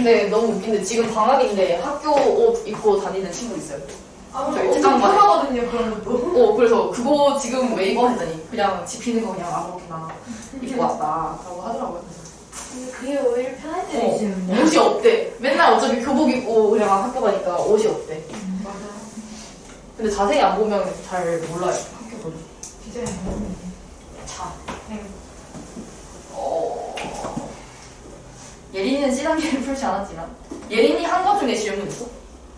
근데 너무 웃긴데 지금 방학인데 학교 옷 입고 다니는 친구 있어요. 저희 엄청 특강반에. 편하거든요, 그런 것도. 그래서 그거 지금 왜 입어 했더니 그냥 집히는 거 그냥 아무렇게나 입고 왔다라고 하더라고요. 근데 그게 오히려 편할 때도 있어요. 옷이 없대. 맨날 어차피 교복 입고 그냥 학교 가니까 옷이 없대. 맞아요. 근데 자세히 안 보면 잘 몰라요. 학교 보면. 디자인 너무. 자. 네. 예린이는 C단계를 풀지 않았지만 예린이 한 거 중에 질문 있어?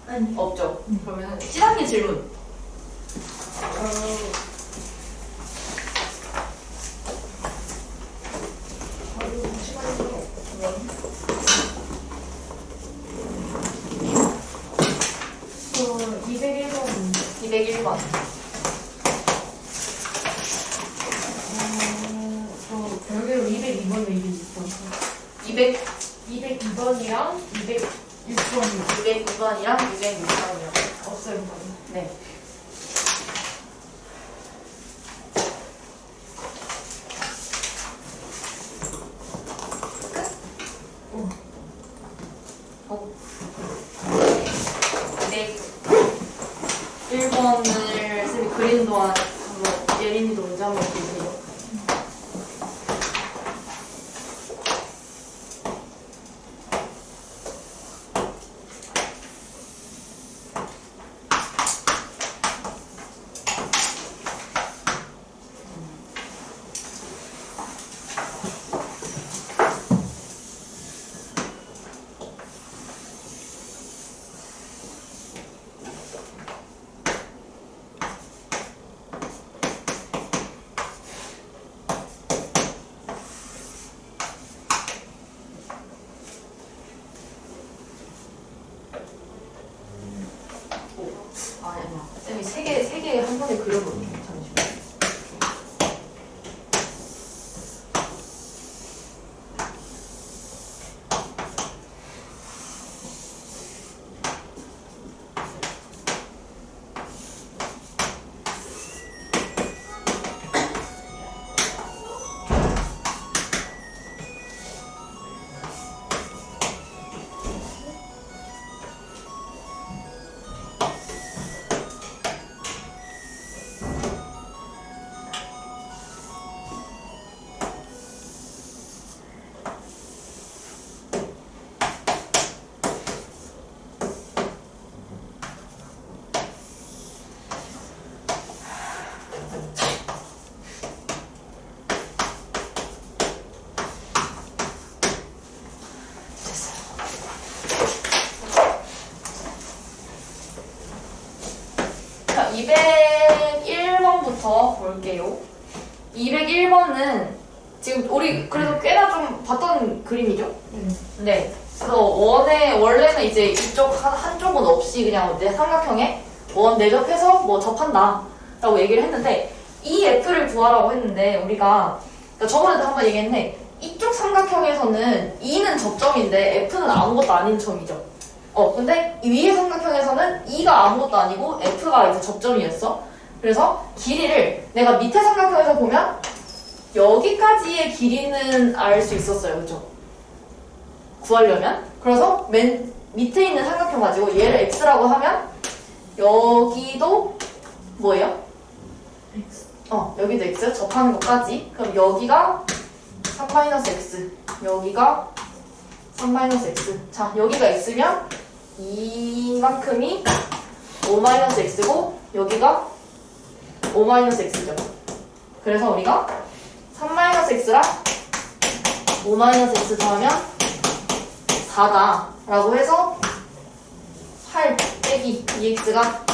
아니. 없죠. 그러면 C단계 질문. 저 201번. 201번. 저 별개로 202번 얘기 있어서. 200, 202번이랑 206번이 209번이랑 206번이요. 없어요. 네. 어. 1번을 쌤이 그린 동안 한번 예린이도 문제 한번 보세요. 아니야. 쌤이 세 개 한 번에 그려볼게요. 잠시만요. 자, 201번부터 볼게요. 201번은 지금 우리 그래도 꽤나 좀 봤던 그림이죠? 네. 그래서 원래는 이제 이쪽 한쪽은 없이 그냥 내 삼각형에 원 내접해서 뭐 접한다 라고 얘기를 했는데 이 F를 구하라고 했는데 우리가 그러니까 저번에도 한번 얘기했는데 이쪽 삼각형에서는 E는 접점인데 F는 아무것도 아닌 점이죠. 근데 위의 삼각형에서는 E가 아무것도 아니고 F가 이제 접점이었어. 그래서 길이를 내가 밑에 삼각형에서 보면 여기까지의 길이는 알 수 있었어요. 그죠? 구하려면. 그래서 맨 밑에 있는 삼각형 가지고 얘를 X라고 하면 여기도 뭐예요? X. 여기도 X 접하는 것까지. 그럼 여기가 3-X 여기가 3-X. 자, 여기가 X면 이만큼이 5-X고 여기가 5-X죠. 그래서 우리가 3-X랑 5-X 더하면 4다 라고 해서 8 빼기 2X가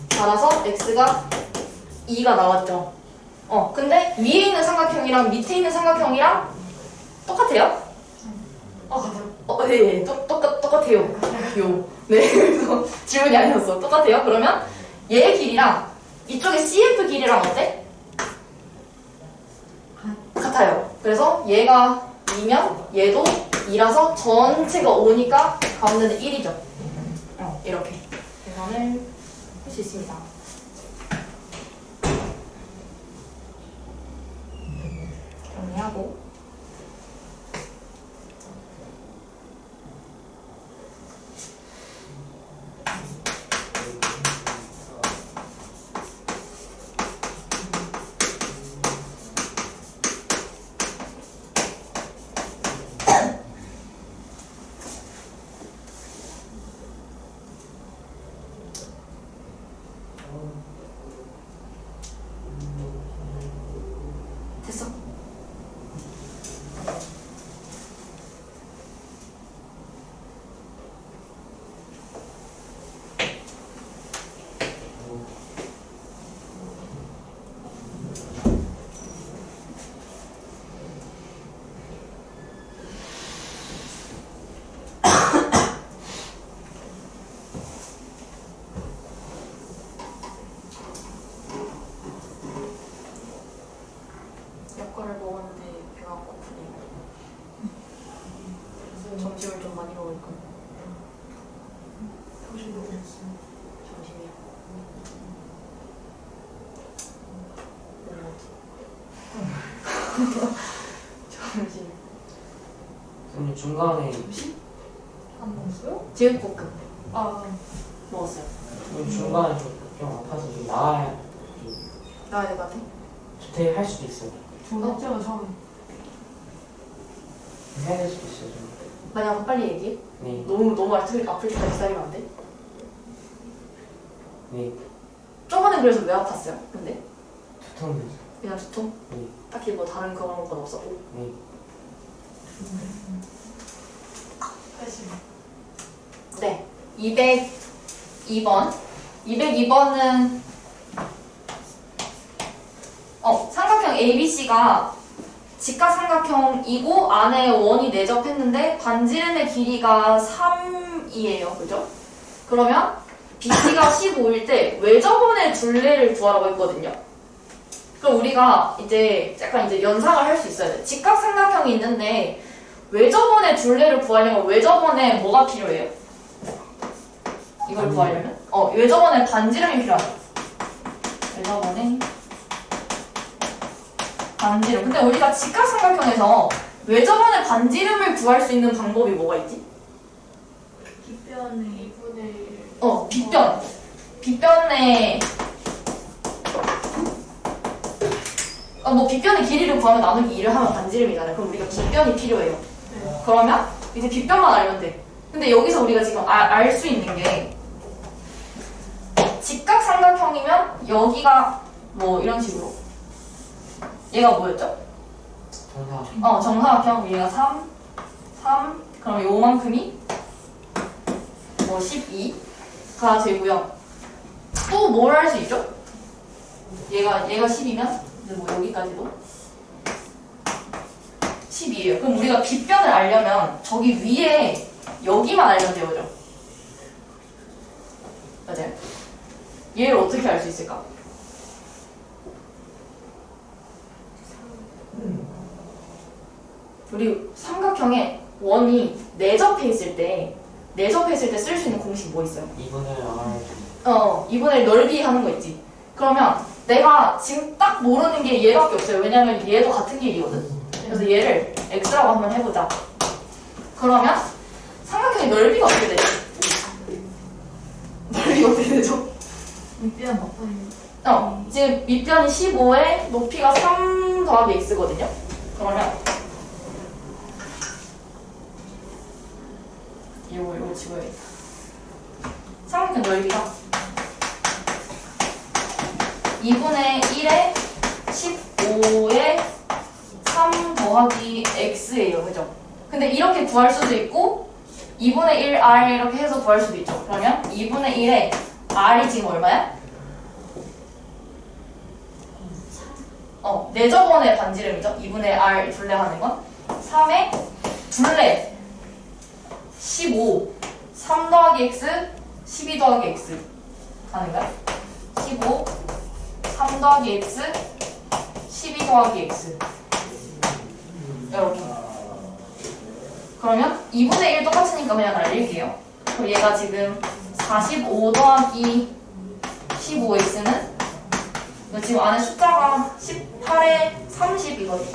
4라서 X가 2가 나왔죠. 근데 위에 있는 삼각형이랑 밑에 있는 삼각형이랑 똑같아요? 네, 똑같아요. 네, 그래서 질문이 아니었어. 똑같아요. 그러면 얘의 길이랑 이쪽에 CF 길이랑 어때? 같아요. 그래서 얘가 2면 얘도 2라서 전체가 5니까 가운데는 1이죠. 이렇게 계산을 할 수 있습니다. 정리하고 점심을 좀 많이 먹을까? 당신 모르겠어요. 점심이요. 점심. 선생님 중간에 안 먹었어요? 제육볶음 아, 먹었어요. 선생님 중간에 좀 아파서 좀 나와야 나와야 될 것 같아? 조퇴할 수도 있어요. 저 했잖아, 처음에. 해야 될 수도 있어요. 좀. 만약 빨리 얘기해. 네, 너무 아플 때까지 기다리면 안 돼? 네, 저번에 그래서 왜 아팠어요? 근데 두통 되죠. 그냥 두통? 네, 딱히 뭐 다른 그런 건 없었고. 네. 80. 네. 202번. 202번은 삼각형 ABC가 직각삼각형이고 안에 원이 내접했는데 반지름의 길이가 3이에요. 그죠? 그러면 BC가 15일 때 외접원의 둘레를 구하라고 했거든요. 그럼 우리가 이제 약간 이제 연상을 할 수 있어야 돼. 직각삼각형이 있는데 외접원의 둘레를 구하려면 외접원에 뭐가 필요해요? 이걸 구하려면? 외접원에 반지름이 필요하다. 외접원에 반지름. 근데 우리가 직각삼각형에서 외접원의 반지름을 구할 수 있는 방법이 뭐가 있지? 빗변의 2분의 1. 빗변. 빗변의 뭐 빗변의 길이를 구하면 나누기 2를 하면 반지름이잖아요. 그럼 우리가 빗변이 필요해요. 네. 그러면 이제 빗변만 알면 돼. 근데 여기서 우리가 지금 알 수 있는 게 직각삼각형이면 여기가 뭐 이런 식으로 얘가 뭐였죠? 정사. 정사각형 얘가 3 그럼 요만큼이 뭐 12가 되고요. 또 뭘 할 수 있죠? 얘가 10이면 이제 뭐 여기까지도 10이에요. 그럼 우리가 빗변을 알려면 저기 위에 여기만 알면 돼요, 그죠? 맞아요. 얘를 어떻게 알 수 있을까? 우리 삼각형에 원이 내접해 있을 때 쓸 수 있는 공식 뭐 있어요? 2분의 R. 2분의 넓이 하는 거 있지. 그러면 내가 지금 딱 모르는 게 얘밖에 없어요. 왜냐면 얘도 같은 길이거든. 그래서 얘를 x라고 한번 해보자. 그러면 삼각형의 넓이가 어떻게 되죠? 넓이가 어떻게 되죠? 빗변 맞다니. 지금 밑변이 15에 높이가 3 더하기 x거든요. 그러면 이거 지워야겠다. 삼각형 넓이가 2분의 1에 15에 3 더하기 x예요. 그죠? 근데 이렇게 구할 수도 있고 2분의 1 r 이렇게 해서 구할 수도 있죠. 그러면 2분의 1에 r이 지금 얼마야? 내접원의 반지름이죠. 2분의 r 둘레 하는 건 3에 둘레 15 3 더하기 x 12 더하기 x 가능가요? 15 3 더하기 x 12 더하기 x 이렇게. 그러면 2분의 1 똑같으니까 그냥 날릴게요. 그럼 얘가 지금 45 더하기 15x는 지금 안에 숫자가 18에 30이거든요.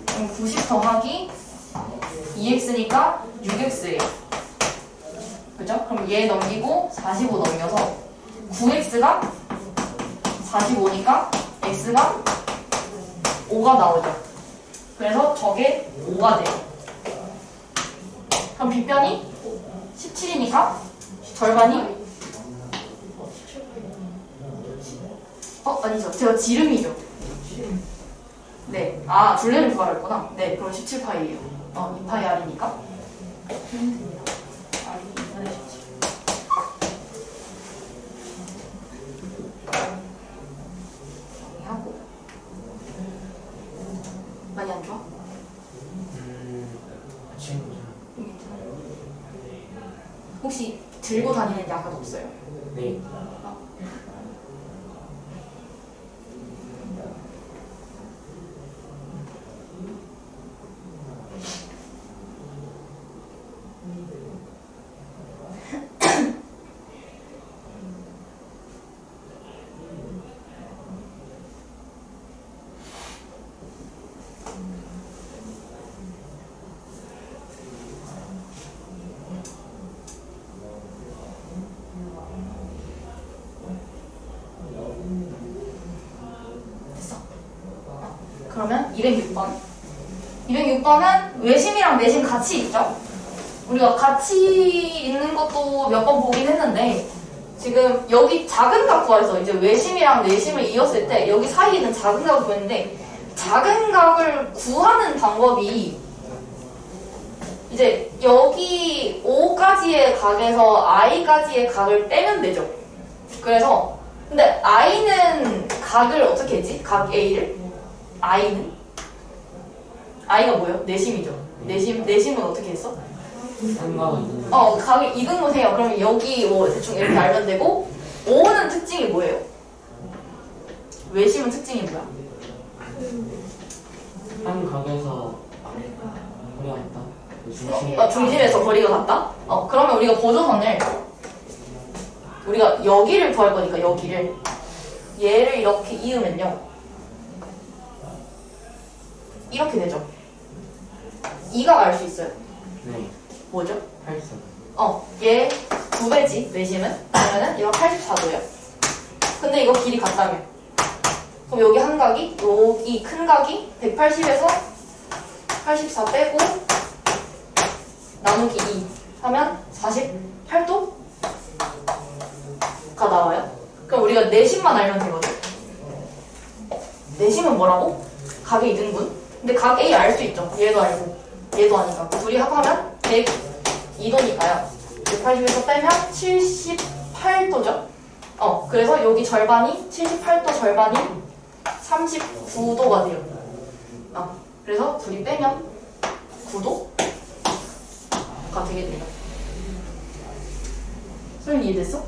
그럼 90 더하기 2x니까 6x예요. 그죠? 그럼 얘 넘기고 45 넘겨서 9x가 45니까 x가 5가 나오죠. 그래서 저게 5가 돼요. 그럼 빗변이 17이니까 절반이 아니죠. 제가 지름이죠. 네. 둘레를 구하라 했구나. 네. 그럼 17파이예요. 2파이 r이니까. 됩니다. r이 2분의 17. 정리하고. 많이 안 좋아? 친구죠. 혹시 들고 다니는 약은 없어요? 네. 206번. 206번은 외심이랑 내심 같이 있죠? 우리가 같이 있는 것도 몇 번 보긴 했는데 지금 여기 작은 각 구해서 이제 외심이랑 내심을 이었을 때 여기 사이에 있는 작은 각을 구했는데 작은 각을 구하는 방법이 이제 여기 O까지의 각에서 I까지의 각을 빼면 되죠. 그래서 근데 I는 각을 어떻게 했지? 각 A를? I는? I가 뭐예요? 내심이죠. 내심은 어떻게 했어? 삼각은 있는 각을 이등분 해요. 그러면 여기 뭐 대충 이렇게 알면 되고 O는 특징이 뭐예요? 외심은 특징이 뭐야? 한 각에서 거리가 있다. 그 중심. 중심에서 거리가 같다? 그러면 우리가 보조선을 우리가 여기를 구할 거니까 여기를 얘를 이렇게 이으면요 이렇게 되죠. 2가 알 수 있어요. 네. 뭐죠? 8선. 얘 9배지 내심은? 그러면은 얘가 84도예요. 근데 이거 길이 같다며. 그럼 여기 한 각이 여기 큰 각이 180에서 84 빼고 나누기 2 하면 48도가 나와요. 그럼 우리가 내심만 알면 되거든. 내심은 뭐라고? 각의 이등분. 근데 각 A 알 수 있죠. 얘도 알고 얘도 아니까 둘이 합하면 102도니까요. 180에서 빼면 78도죠. 그래서 여기 절반이 78도 절반이 39도가 돼요. 그래서 둘이 빼면 9도가 되게 돼요. 소연이 이해됐어?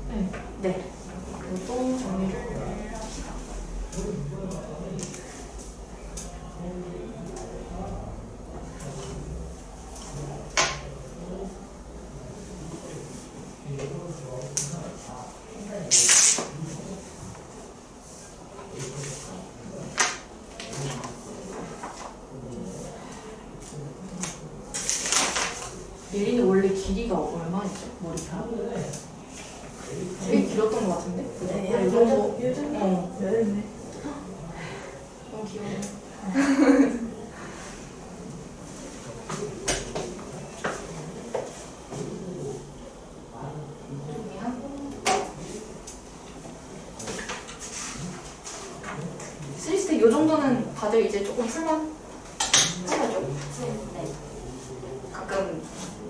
네. 네. 그리고 또 정리를 합시다. 예린이 원래 길이가 얼마였죠? 머리카락? 되게 길었던 것 같은데? 네, 이 정도? 요즘 어. 네. 너무 귀여워. 스리스텍 요 정도는 다들 이제 조금 풀만 하죠? 네. 가끔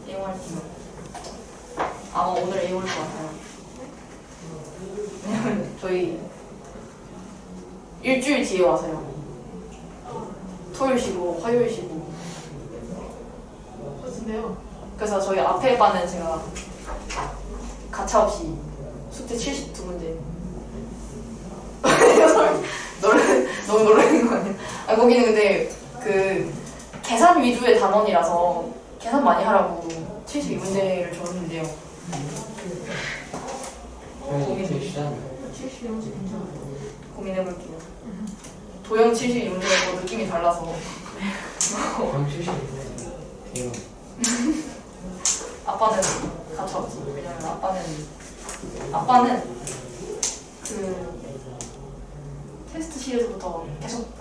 애용할 때는 아마 오늘 애용할 것 같아요. 왜냐면 저희 일주일 뒤에 와서요. 토요일 쉬고 화요일 쉬고. 그렇은데요. 그래서 저희 앞에 반은 제가 가차없이 숙제 72문제 너무 놀라는 거 아니야? 거기는 근데 그 계산 위주의 단원이라서 계산 많이 하라고 72문제를 줬는데요. 저희 되게 쉬잖아요. 70이 괜찮아요. 고민해볼게요. 도형 72문제가 또 느낌이 달라서 그럼 70. 대요. 아빠는 가차없지. 왜냐면 아빠는 그 테스트 시리즈부터 계속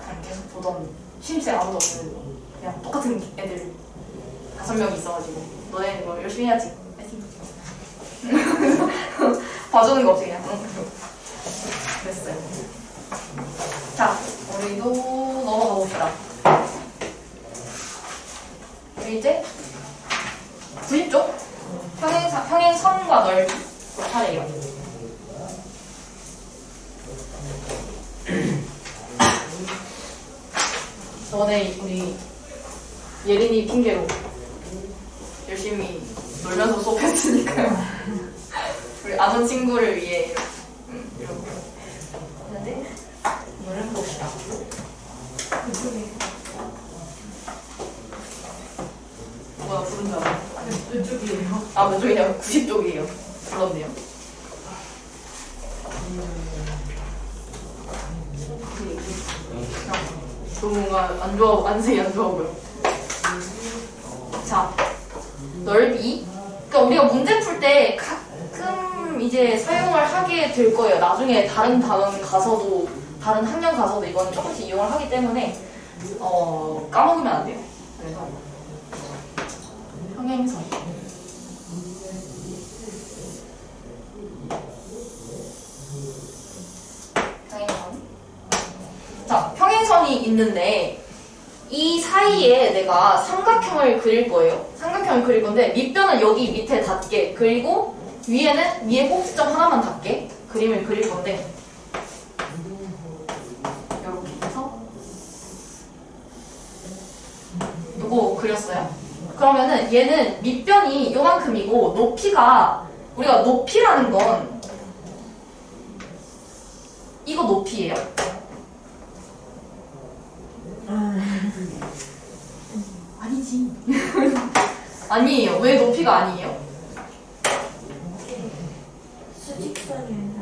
보던 신입생 아무도 없는 그냥 똑같은 애들 5명이 있어가지고 너네 이거 열심히 해야지. 봐주는 거 없이 그냥 그랬어요. 자, 우리도 넘어가 봅시다. 우리 이제 90쪽 평행선과 넓이 차례예요. 저번에 우리 예린이 핑계로 열심히 놀면서 수업했으니까요. 우리 아는 친구를 위해 이러고 했는데 오늘은 봅시다. 뭐야 부른 줄 알아? 몇 쪽이에요? 아, 몇 쪽이냐고? 90쪽이에요. 불렀네요. 뭔가 안 좋아, 안색이 안 좋아 보여. 자, 넓이. 그러니까 우리가 문제 풀 때 가끔 이제 사용을 하게 될 거예요. 나중에 다른 단원 가서도, 다른 학년 가서도 이건 조금씩 이용을 하기 때문에 까먹으면 안 돼요. 그래서 평행선. 평행선. 자, 평행선이 있는데 이 사이에 내가 삼각형을 그릴 거예요. 삼각형을 그릴 건데 밑변은 여기 밑에 닿게, 그리고 위에 꼭지점 하나만 닿게 그림을 그릴 건데 이렇게 해서 요거 그렸어요. 그러면은 얘는 밑변이 요만큼이고 높이가, 우리가 높이라는 건 이거 높이예요. 아니지. 아니에요. 왜 높이가 아니에요? 수직선이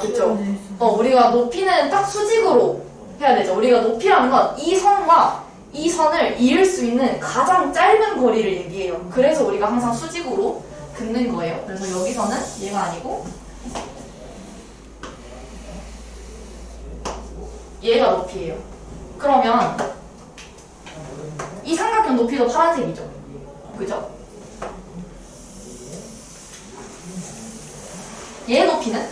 그쵸. 우리가 높이는 딱 수직으로 해야 되죠. 우리가 높이라는 건 이 선과 이 선을 이을 수 있는 가장 짧은 거리를 얘기해요. 그래서 우리가 항상 수직으로 긋는 거예요. 그래서 여기서는 얘가 아니고 얘가 높이예요. 그러면 이 삼각형 높이도 파란색이죠. 그죠? 얘 높이는?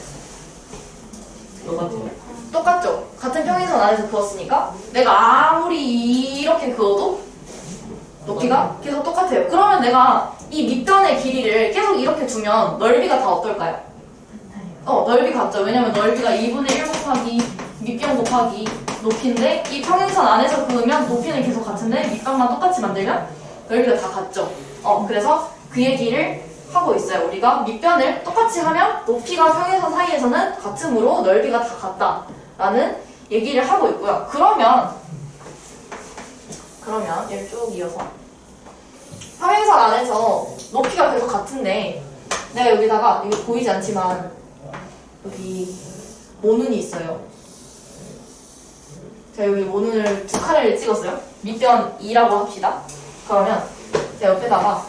똑같아요. 똑같죠? 같은 평행선 안에서 그었으니까 내가 아무리 이렇게 그어도 높이가 계속 똑같아요. 그러면 내가 이 밑변의 길이를 계속 이렇게 두면 넓이가 다 어떨까요? 넓이 같죠? 왜냐면 넓이가 2분의 1 곱하기 밑변 곱하기 높이인데 이 평행선 안에서 그으면 높이는 계속 같은데 밑변만 똑같이 만들면 넓이가 다 같죠? 그래서 그 얘기를 하고 있어요. 우리가 밑변을 똑같이 하면 높이가 평행선 사이에서는 같으므로 넓이가 다 같다라는 얘기를 하고 있고요. 그러면 얘를 쭉 이어서 평행선 안에서 높이가 계속 같은데 내가 여기다가, 이게 보이지 않지만 여기 모눈이 있어요. 제가 여기 모눈을 두 칸을 찍었어요. 밑변 2라고 합시다. 그러면 제가 옆에다가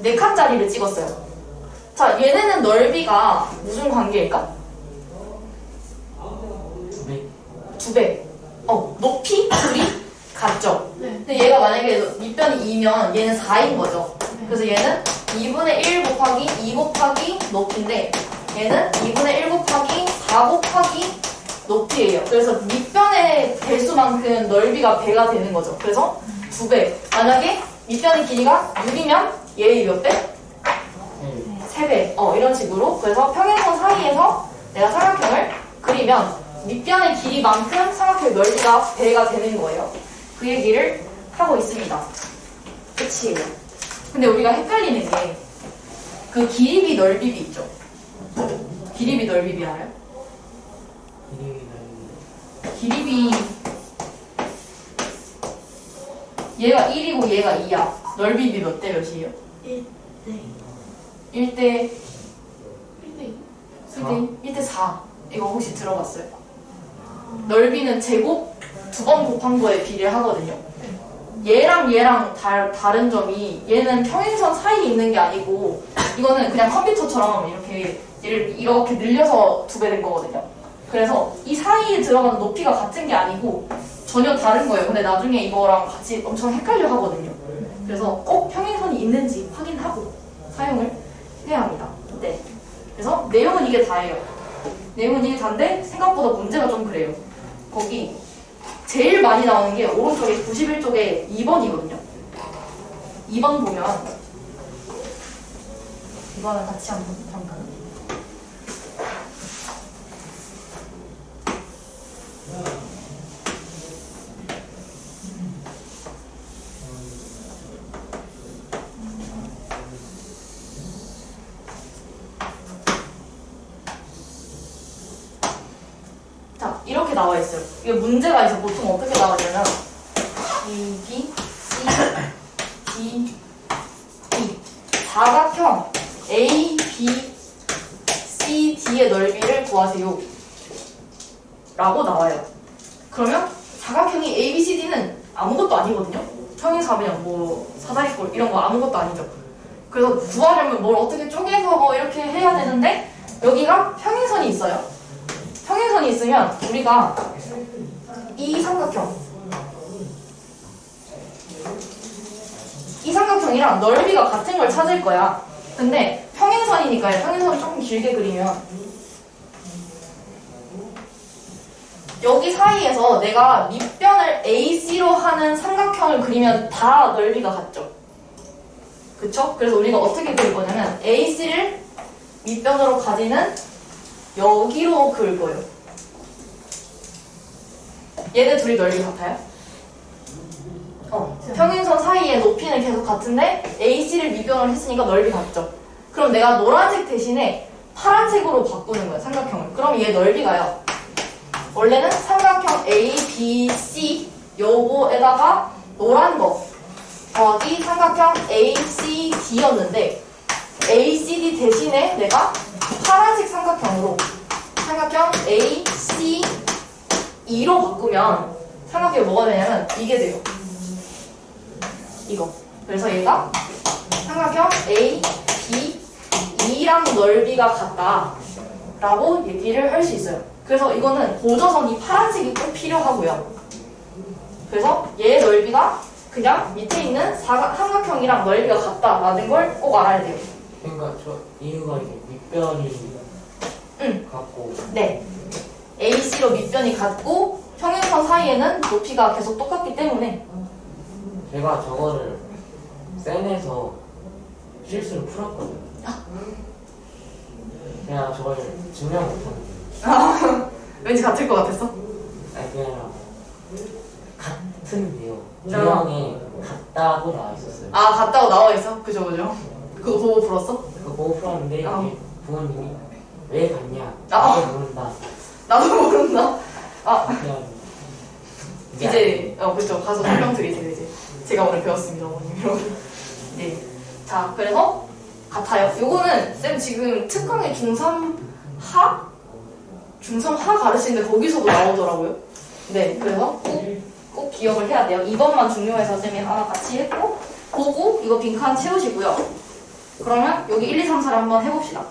네 칸짜리를 찍었어요. 자, 얘네는 넓이가 무슨 관계일까? 2배. 높이? 둘이 같죠? 네. 근데 얘가 만약에 밑변이 2면 얘는 4인 거죠. 그래서 얘는 2분의 1 곱하기 2 곱하기 높이인데 얘는 2분의 1 곱하기 4 곱하기 높이예요. 그래서 밑변의 배수만큼 넓이가 배가 되는 거죠. 그래서 2배. 만약에 밑변의 길이가 6이면 얘의 몇 배? 3배. 이런 식으로. 그래서 평행선 사이에서 내가 삼각형을 그리면 밑변의 길이만큼 삼각형의 넓이가 배가 되는 거예요. 그 얘기를 하고 있습니다. 끝이에요. 근데 우리가 헷갈리는 게 그 길이비 넓이비 있죠? 길이비 넓이비 알아요? 길이비 얘가 1이고 얘가 2야. 넓이비 몇 대 몇이에요? 1대 1대 4. 이거 혹시 들어봤어요? 넓이는 제곱 2번 곱한 거에 비례하거든요. 얘랑 다른 점이 얘는 평행선 사이에 있는 게 아니고 이거는 그냥 컴퓨터처럼 이렇게 얘를 이렇게 늘려서 2배 된 거거든요. 그래서 이 사이에 들어가는 높이가 같은 게 아니고 전혀 다른 거예요. 근데 나중에 이거랑 같이 엄청 헷갈려 하거든요. 그래서 꼭 평행선이 있는지 확인하고 사용을 해야 합니다. 네. 그래서 내용은 이게 다예요. 내용은 이게 다인데 생각보다 문제가 좀 그래요. 거기 제일 많이 나오는 게 오른쪽에 91쪽에 2번이거든요. 2번 보면 이거는 같이 한번 잠깐. 자, 이렇게 나와 있어요. 이게 문제가 이제 보통 어떻게 나오냐면 A, B, C, D, E 사각형 A, B, C, D의 넓이를 구하세요 라고 나와요. 그러면 사각형이 A, B, C, D는 아무것도 아니거든요. 평행사변형, 뭐 사다리꼴 이런 거 아무것도 아니죠. 그래서 구하려면 뭘 어떻게 쪼개서 뭐 이렇게 해야 되는데 여기가 평행선이 있어요. 평행선이 있으면 우리가 이 삼각형이랑 넓이가 같은 걸 찾을 거야. 근데 평행선이니까요. 평행선을 조금 길게 그리면 여기 사이에서 내가 밑변을 AC로 하는 삼각형을 그리면 다 넓이가 같죠. 그쵸? 그래서 우리가 어떻게 그릴 거냐면 AC를 밑변으로 가지는 여기로 그릴 거예요. 얘네 둘이 넓이 같아요? 평행선 사이의 높이는 계속 같은데 AC를 밑변으로 했으니까 넓이 같죠. 그럼 내가 노란색 대신에 파란색으로 바꾸는 거예요. 삼각형을. 그럼 얘 넓이가요. 원래는 삼각형 ABC 요거에다가 노란 거 더하기 삼각형 ACD였는데 ACD 대신에 내가 파란색 삼각형으로 삼각형 ACE로 바꾸면 삼각형이 뭐가 되냐면 이게 돼요. 이거. 그래서 얘가 삼각형 ABE랑 넓이가 같다라고 얘기를 할 수 있어요. 그래서 이거는 고저선이 파란색이 꼭 필요하고요. 그래서 얘의 넓이가 그냥 밑에 있는 삼각형이랑 넓이가 같다라는 걸 꼭 알아야 돼요. 그러니까 저 이유가 이게 밑변이 같고 네. AC로 밑변이 같고 평행선 사이에는 높이가 계속 똑같기 때문에 제가 저거를 센에서 실수로 풀었거든요. 그냥 저걸 증명 못하는데 왠지 같을 것 같았어? 아니 그게 아니라 같은데요. 유형에 같다고 나와 있었어요. 아, 같다고 나와 있어? 그죠. 그거 보고 풀었어? 그거 보고 풀었는데 아. 이게 부모님이 왜 갔냐? 아. 나도 모른다. 나도 모른다. 아, 그냥 이제 그죠. 가서 설명드리세요. 이제 제가 오늘 배웠습니다, 어머님. 네. 자, 그래서 같아요. 요거는 쌤 지금 특강의 중3하 가르치는데 거기서도 나오더라고요. 네, 그래서 꼭 기억을 해야 돼요. 이번만 중요해서 쌤이 하나 같이 했고 보고 이거 빈칸 채우시고요. 그러면 여기 1, 2, 3, 4를 한번 해봅시다.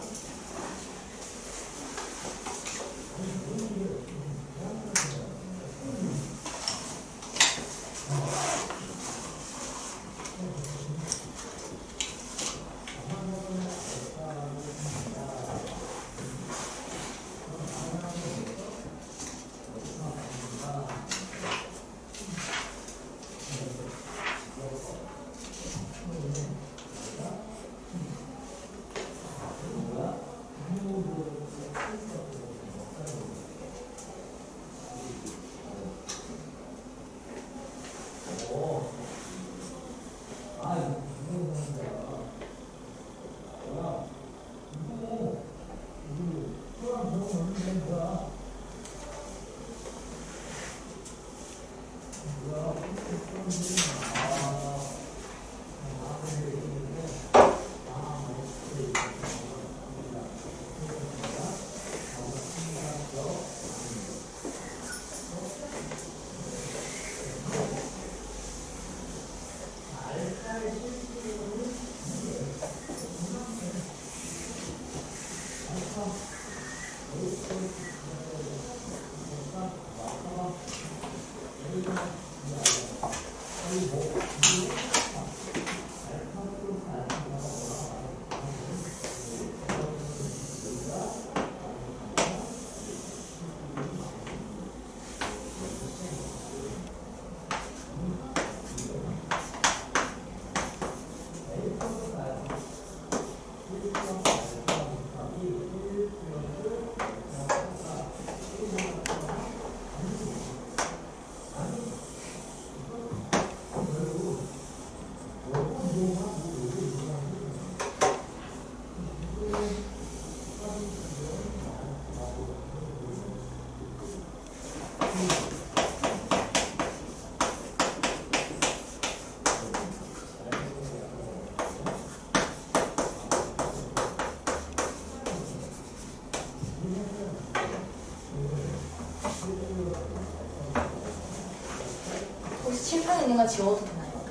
혹시 칠판에 있는 거 지워도 되나요?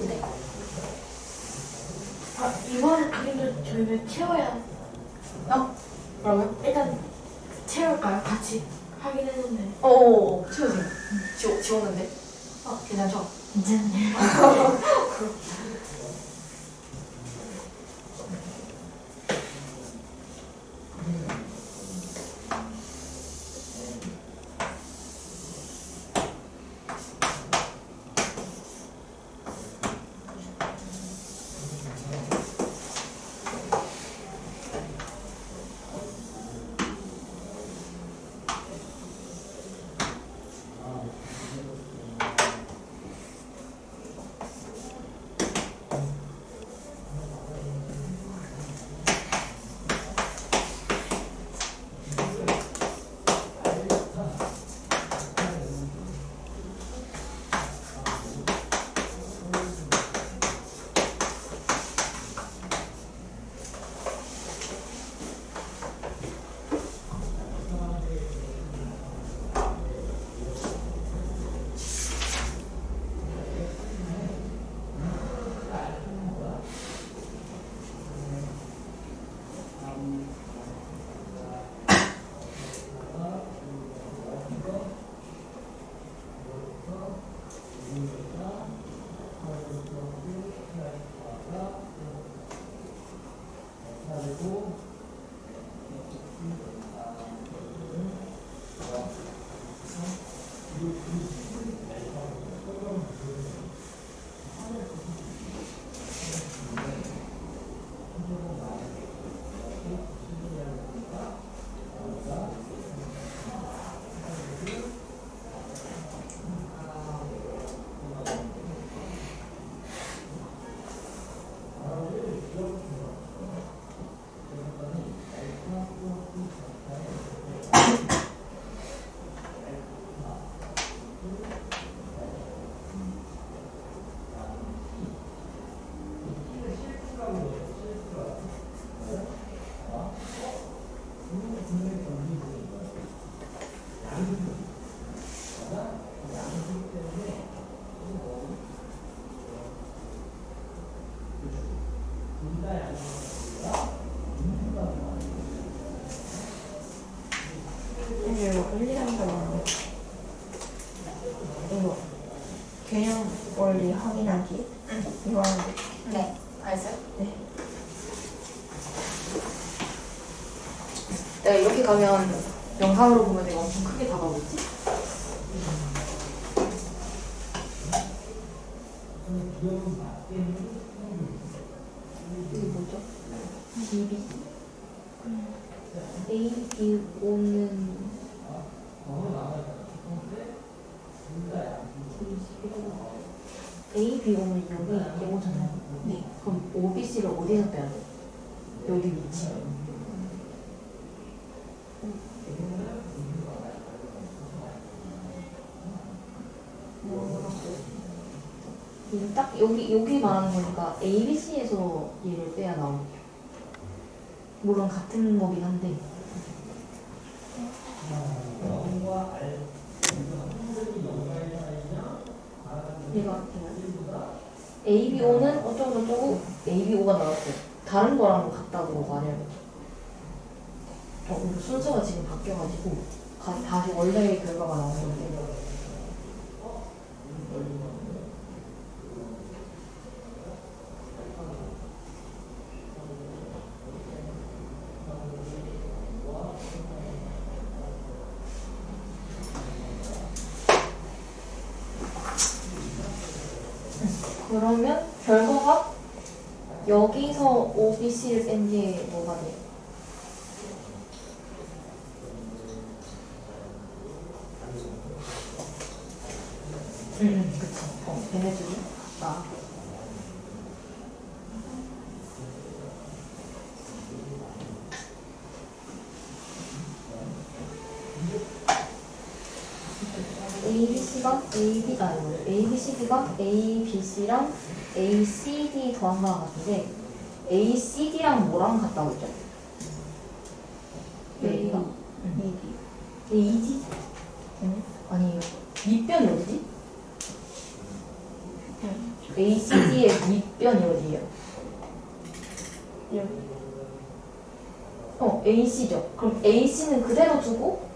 네. 아, 이번 그림도 저희가 채워야 뭐라고요? 일단 채울까요? 같이 하긴 했는데. 어어어 채우세요. 지웠는데? 괜찮죠? 괜찮네요. 이거 1, 2, 3, 4 이거 개념 원리 확인하기 이거 하는데. 네. 알았어요? 네. 내가 이렇게 가면 영상으로 보면 내가 엄청 크게 다가오겠지? 이게 뭐죠? DB A, B, O는 A, B, O는 여기 영어잖아요. 네. 그럼 O, B, C를 어디서 빼야 돼? 여기 위치. 이거 딱 여기 말하는 거니까 A, B, C에서 얘를 빼야 나오네요. 물론 같은 거긴 한데. 얘가 A, B, O는 어쩌고저쩌고 A, B, O가 나왔어요. 다른 거랑 같다고 말해요. 이거 순서가 지금 바뀌어가지고 다시 원래의 결과가 나오는 건데. 그러면 결과가 여기서 OBC를 뺀 게 뭐가 돼요? 그치. 걔네들이 나. ABC가 ABCD가 ABC랑 ACD 더한 거랑 같은데 ACD랑 뭐랑 같다고 했죠? A가? AD? 아니 밑변이 어디지? ACD의 밑변이 어디예요? AC죠. 그럼 AC는 그대로 두고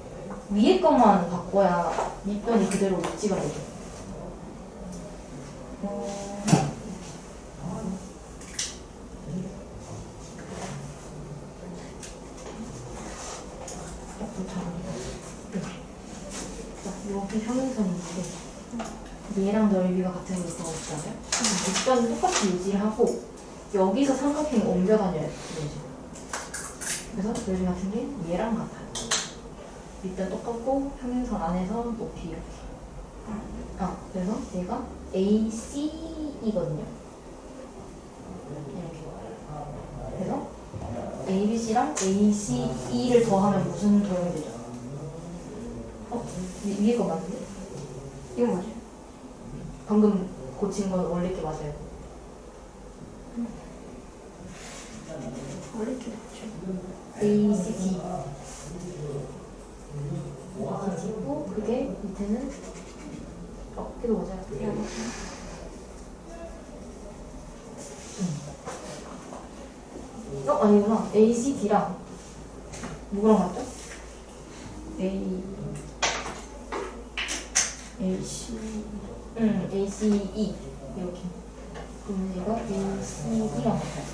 위에 것만 바꿔야 밑변이 그대로 유지가 되죠. 여기 평행선인데 얘랑 넓이가 같은 거 있어가지고 밑변은 똑같이 유지를 하고 여기서 삼각형이 옮겨 다녀야 되죠. 그래서 넓이 같은 게 얘랑 같아요. 밑변 똑같고 평행선 안에서 높이 이렇게. 그래서 얘가 AC이거든요. 이렇게. 그래서 ABC랑 ACE를 더하면 무슨 도형이 되죠? 위에 거 맞는데? 이거 뭐지? 방금 고친 건 원래 게 맞아요. 원래 이렇게 됐죠. ACD. 고 그게 밑에는 걔도 맞아요. 아니구나. ACD랑 누구랑 맞죠? ACE 이렇게. 그럼 얘가 ACE랑 같아요.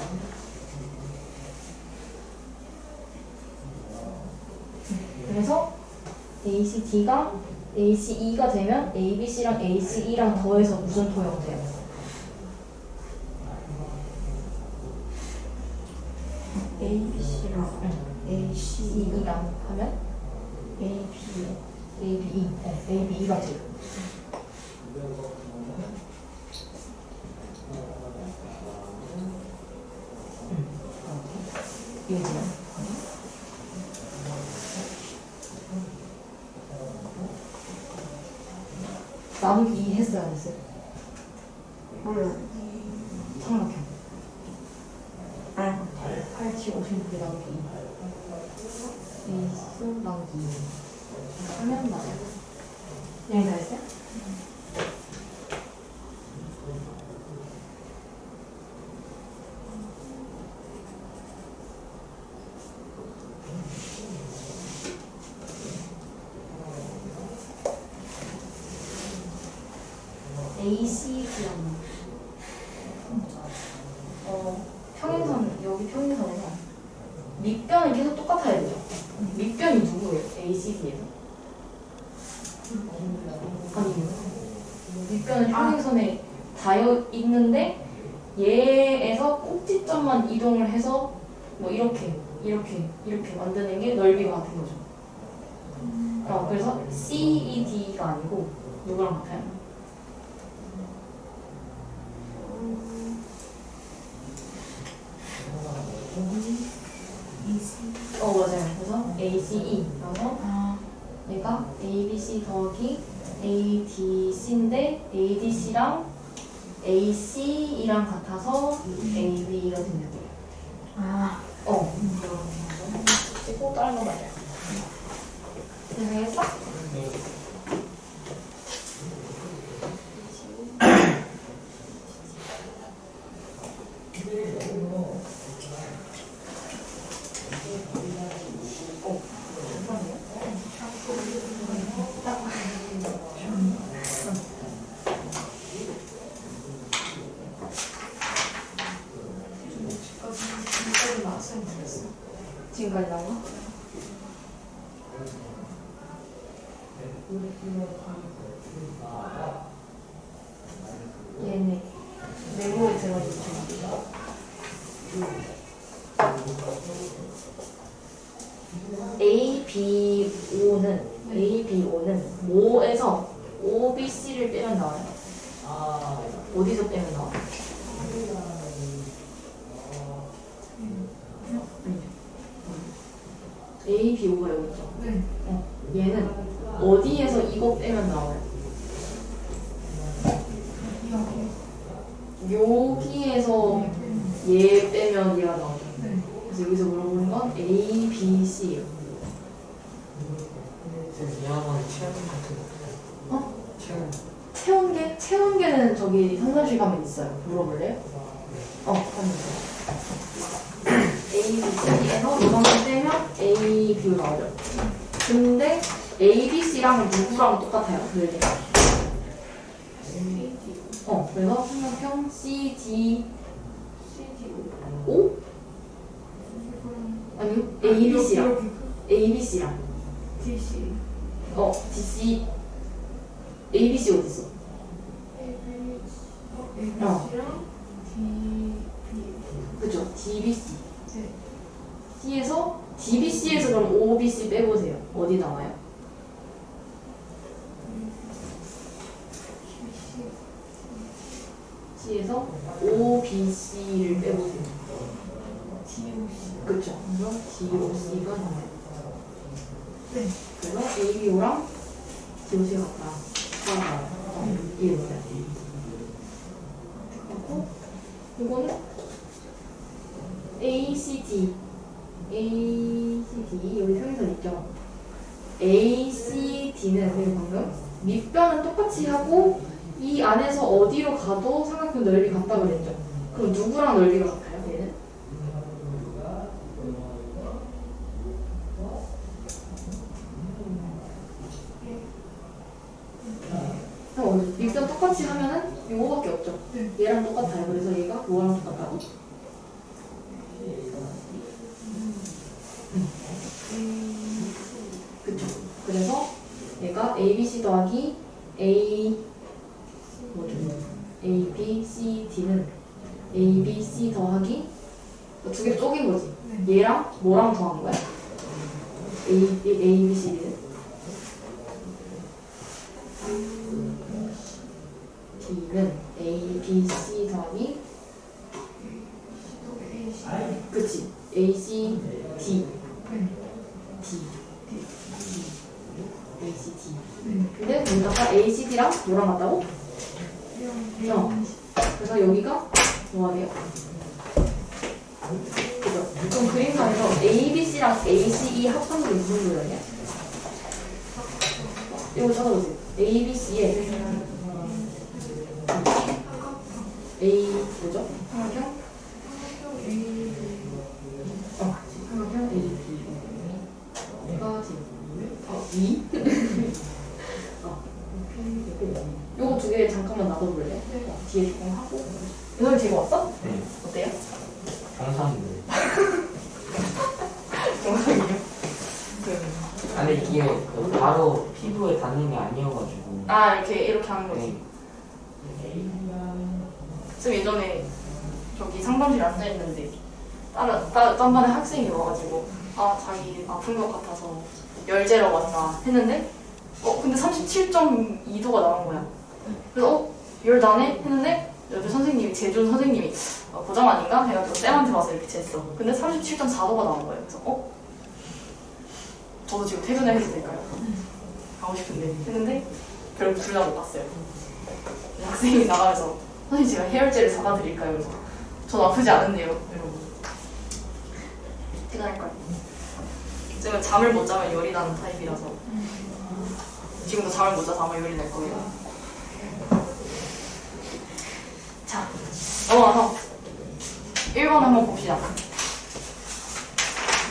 그래서 ACD가 ACE가 되면 ABC랑 ACE랑 더해서 무슨 도형 돼요? ABC랑 ACE랑 하면 ABE가 돼요. 이해돼요? 나누기 2 했어요, 안 했어요? 몰라. 삼각형. 아, 8, 7, 56개 나누기 2. 베이스 나누기 2. 하면 맞아요. 여기 다 했어요? ACD랑 평행선, 여기 평행선에서 밑변은 계속 똑같아야 되죠. 밑변이 누구예요? ACD에서? 아니요. 밑변은 평행선에 닿여 있는데 얘에서 꼭지점만 이동을 해서 뭐 이렇게 만드는 게 넓이가 같은 거죠. 그래서 CED가 아니고 누구랑 같아요? 맞아요. 그래서 ACE. 그래서 얘가 ABC 더하기 ADC인데 ADC랑 ACE랑 같아서 AB가 되는 거예요. 그리고 다른 거 맞아요. 됐어? 지금까지 나온 거? 얘네 네모에 들어있죠. ABO는 모에서 OBC를 빼면 나와요. 어디서 빼면 나와요? ABO가 여기 있죠. 네. 얘는 어디에서 이거 빼면 나와요? 여기에서 얘 빼면 얘가 나오죠. 그래서 여기서 물어보는 건 A, B, C예요. 이학원 체험 같은 거. 체험. 체온계는 저기 상담실 가면 있어요. 물어볼래요? 가면 있어요. A, B, C에서 이것만 빼면 B로 나오죠. 근데 ABC랑 누구랑 똑같아요? 늘게. 그래서 삼각형 CD O? 아니요, ABC랑 DC DC ABC 어디 있어? ABC랑 DB 그죠? DBC. 네. C에서 DBC에서 그럼 OBC 빼보세요. 어디 나와요? C에서 OBC를 빼보세요. DOC 그쵸? 그래서 DOC가 나와요. 네. 그래서 ABO랑 DOC가 같다. 나와요. 이해됐어요? 그리고 이거는 ACD 여기 평행선 있죠? ACD는 그리고 방금 밑변은 똑같이 하고 이 안에서 어디로 가도 삼각형 넓이 같다고 그랬죠? 그럼 누구랑 넓이가 같아요? 얘는? 밑변 똑같이 하면은 이거밖에 없죠? 네. 얘랑 똑같아요. 그래서 얘가 뭐랑 똑같다고? 그쵸? 그래서 얘가 ABC 더하기 ABCD는 ABC 더하기 두 개 쪼갠 거지. 네. 얘랑 뭐랑 더한 거야? ABCD는 D는 ABC 더하기 그치? ACD D ACD 근데 여기다가 ACD랑 뭐랑 같다고? 그래서 여기가 뭐가 돼요? 그죠? 그럼 그림상에서 ABC랑 ACE 합성도 무슨 소리냐? 이거 찾아보세요. ABC에 A 뭐죠? 삼각형? 삼각형 AB가 2? 요거 두 개 잠깐만 놔둬볼래? 네. 뒤에 조금 하고 이걸 지금 왔어? 네. 어때요? 정상인데. 정상이요? 아니 이게 바로 피부에 닿는 게 아니어가지고. 아 이렇게 하는 거지. 네. 쌤 예전에 저기 상담실에 앉아있는데 딴 반에 학생이 와가지고 자기 아픈 것 같아서 열 재러 왔다 했는데 근데 37.2도가 나온 거야. 그래서 열 나네? 했는데 옆에 선생님이 재준 선생님이 고장 아닌가? 해가지고 쌤한테 와서 이렇게 쟀어. 근데 37.4도가 나온 거예요. 그래서 저도 지금 퇴근해도 될까요? 가고 싶은데 했는데 결국 둘 다 못 갔어요. 학생이 나가면서 선생님 제가 해열제를 사다 드릴까요? 그래서 전 아프지 않은데요. 이러고 퇴근할 거예요. 제가 잠을 못 자면 열이 나는 타입이라서 지금도 잠을 못 자서 아마 열이 날 거예요. 자, 넘어가서 1번 한번 봅시다.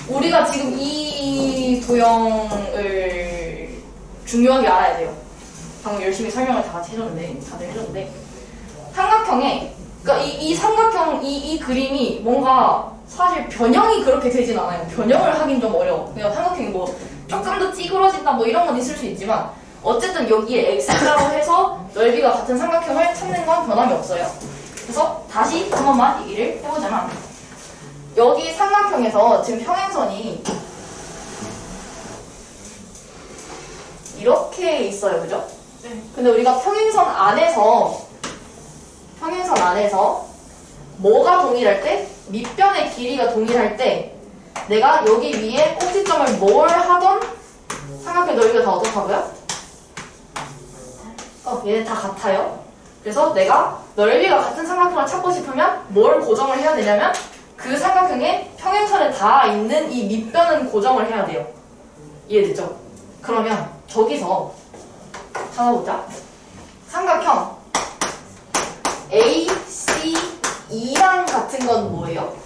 우리가 지금 이 도형을 중요하게 알아야 돼요. 방금 열심히 설명을 다 같이 해줬는데, 다들 해줬는데 삼각형에 그러니까 이 삼각형 이 그림이 뭔가 사실 변형이 그렇게 되진 않아요. 변형을 하긴 좀 어려워. 그냥 삼각형이 뭐 조금 더 찌그러진다 뭐 이런 건 있을 수 있지만 어쨌든 여기에 x자로 해서 넓이가 같은 삼각형을 찾는 건 변함이 없어요. 그래서 다시 한 번만 얘기를 해보자면 여기 삼각형에서 지금 평행선이 이렇게 있어요. 그죠? 네. 근데 우리가 평행선 안에서 뭐가 동일할 때? 밑변의 길이가 동일할 때 내가 여기 위에 꼭지점을 뭘 하던 삼각형 넓이가 다 어떻다고요? 얘네 다 같아요. 그래서 내가 넓이가 같은 삼각형을 찾고 싶으면 뭘 고정을 해야 되냐면 그 삼각형의 평행선에 닿아 있는 이 밑변은 고정을 해야 돼요. 이해됐죠? 그러면 저기서 찾아보자. 삼각형 ACE랑 같은 건 뭐예요?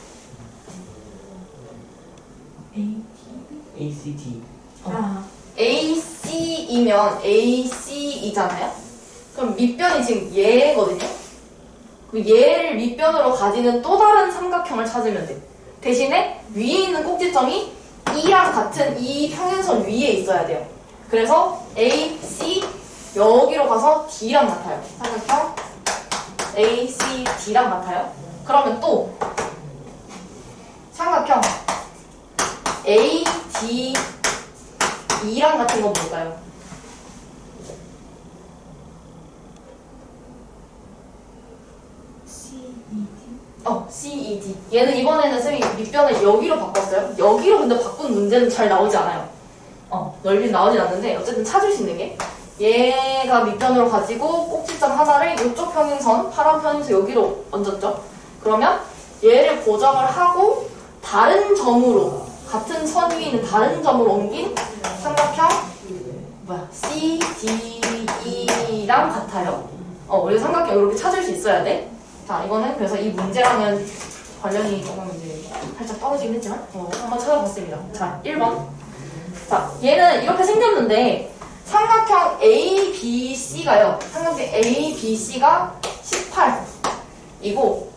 AC. ACD. 아, AC이면 AC이잖아요? 그럼 밑변이 지금 얘거든요? 그럼 얘를 밑변으로 가지는 또 다른 삼각형을 찾으면 돼. 대신에 위에 있는 꼭지점이 E랑 같은 이 평행선 위에 있어야 돼요. 그래서 AC 여기로 가서 D랑 같아요. 삼각형 ACD랑 같아요. 그러면 또 삼각형 ADE랑 같은 건 뭘까요? CED. 얘는 이번에는 쌤이 밑변을 여기로 바꿨어요. 여기로 근데 바꾼 문제는 잘 나오지 않아요. 넓이 나오진 않는데 어쨌든 찾을 수 있는 게 얘가 밑변으로 가지고 꼭지점 하나를 이쪽 평행선, 파란 평행선 여기로 얹었죠. 그러면 얘를 고정을 하고 다른 점으로 같은 선 위에 있는 다른 점으로 옮긴 삼각형 CDE랑 같아요. 우리 삼각형 이렇게 찾을 수 있어야 돼. 자, 이거는 그래서 이 문제랑은 관련이 조금 이제 살짝 떨어지긴 했지만 한번 찾아봤습니다. 자, 1번. 자, 얘는 이렇게 생겼는데 삼각형 ABC가요. 삼각형 ABC가 18이고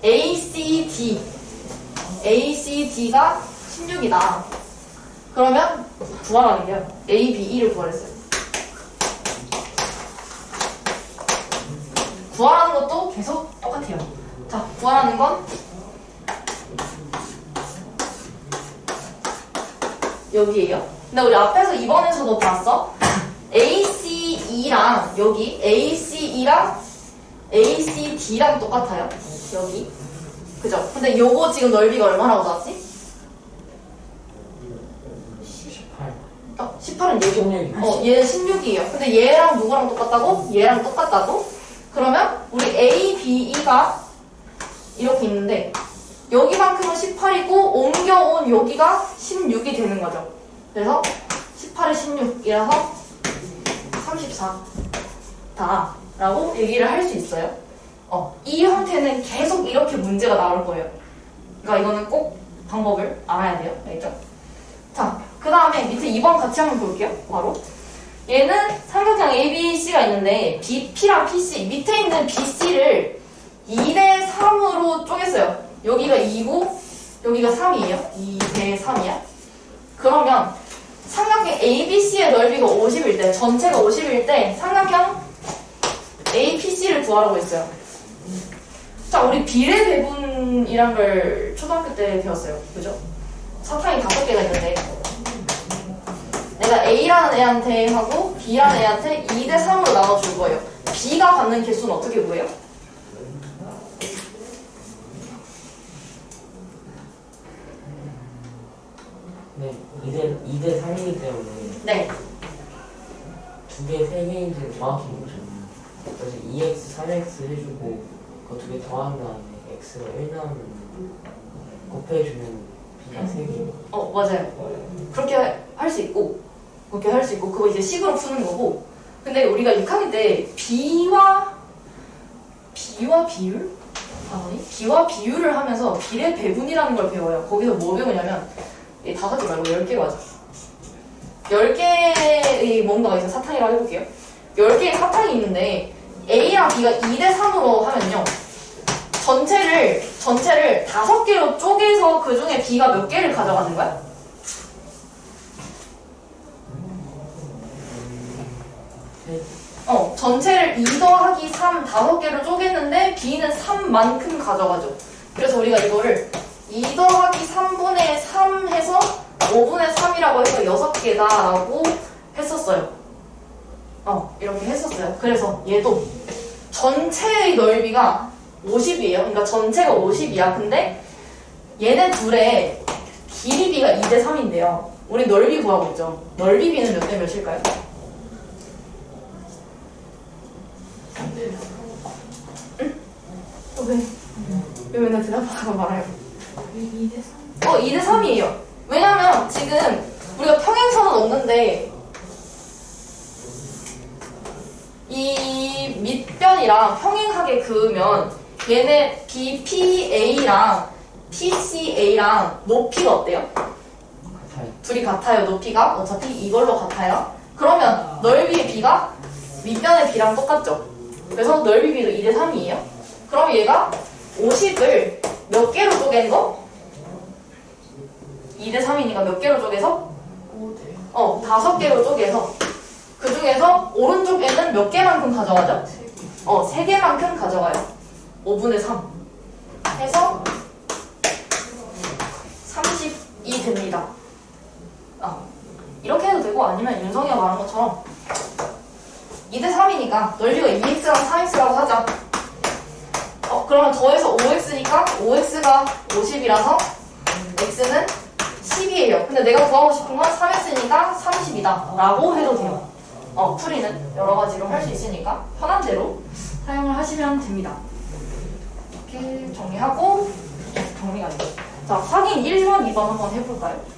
ACD가 16이다. 그러면 구하라는 게요. ABE를 구하랬어요. 구하라는 것도 계속 똑같아요. 자, 구하라는 건 여기에요. 근데 우리 앞에서 2번에서도 봤어. ACE랑 여기 ACE랑 ACD랑 똑같아요. 여기. 그죠? 근데 요거 지금 넓이가 얼마라고 나왔지? 18. 18은 얘고. 16. 얘는 16이에요. 근데 얘랑 누구랑 똑같다고? 얘랑 똑같다고? 그러면 우리 ABE가 이렇게 있는데 여기만큼은 18이고 옮겨온 여기가 16이 되는 거죠. 그래서 18에 16이라서 34다 라고 얘기를 할 수 있어요. 이 형태는 계속 이렇게 문제가 나올 거예요. 그러니까 이거는 꼭 방법을 알아야 돼요. 알겠죠? 자, 그 다음에 밑에 2번 같이 한번 볼게요. 바로 얘는 삼각형 ABC가 있는데 BP랑 PC 밑에 있는 BC를 2대 3으로 쪼갰어요. 여기가 2고 여기가 3이에요. 2대 3이야. 그러면 삼각형 ABC의 넓이가 50일 때, 전체가 50일 때 삼각형 APC를 구하라고 했어요. 자, 우리 비례 배분이란 걸 초등학교 때 배웠어요. 그죠? 사탕이 5개가 있는데 내가 A라는 애한테 하고 B라는 애한테 2대 3으로 나눠줄 거예요. B가 받는 개수는 어떻게 구해요? 네, 2대 3이기 때문에 네. 2개, 3개인지는 정확히 모르죠. 그래서 2x, 3x 해주고 그 2개 더한 다음에 x가 1 나오면 곱해주면 b가 3개. 맞아요. 그렇게 할 수 있고 그렇게 할 수 있고 그거 이제 식으로 푸는 거고. 근데 우리가 6학년 때 B와 비율? B와 비율을 하면서 비례 배분이라는 걸 배워요. 거기서 뭐 배우냐면 5개 말고 10개 맞아. 10개의 뭔가가 있어요. 사탕이라고 해볼게요. 10개의 사탕이 있는데 A랑 B가 2대 3으로 하면요. 전체를 5개로 쪼개서 그 중에 B가 몇 개를 가져가는 거야? 전체를 2 더하기 3 5개로 쪼갰는데 B는 3만큼 가져가죠. 그래서 우리가 이거를 2 더하기 3분의 3 해서 5분의 3이라고 해서 6개다 라고 했었어요. 이렇게 했었어요. 그래서 얘도 전체의 넓이가 50이에요. 그러니까 전체가 50이야. 근데 얘네 둘의 길이 비가 2대 3인데요. 우리 넓이 구하고 있죠. 넓이 비는 몇 대 몇일까요? 왜 맨날 대답하다가 말아요? 2대 3. 2대 3이에요. 왜냐면 지금 우리가 평행선은 없는데 이 밑변이랑 평행하게 그으면 얘네 BPA랑 PCA랑 높이가 어때요? 같아요. 둘이 같아요. 높이가 어차피 이걸로 같아요. 그러면 넓이의 b가 밑변의 b랑 똑같죠. 그래서 넓이 b도 2대 3이에요. 그럼 얘가 50을 몇 개로 쪼갠 거? 2대 3이니까 몇 개로 쪼개서? 5개로 쪼개서 그 중에서 오른쪽에는 몇 개만큼 가져가죠? 3개만큼 가져가요. 5분의 3 해서 30이 됩니다. 이렇게 해도 되고 아니면 윤성이가 말한 것처럼 2대 3이니까 넓이가 2x랑 3x라고 하자. 그러면 더해서 5x니까 5x가 50이라서 x는 10이에요. 근데 내가 구하고 싶은 건 3x니까 30이다 라고 해도 돼요. 풀이는 여러 가지로 할 수 있으니까 편한 대로 사용을 하시면 됩니다. 이렇게 정리하고 정리가 안 돼. 자, 확인 1번, 2번 한번 해볼까요?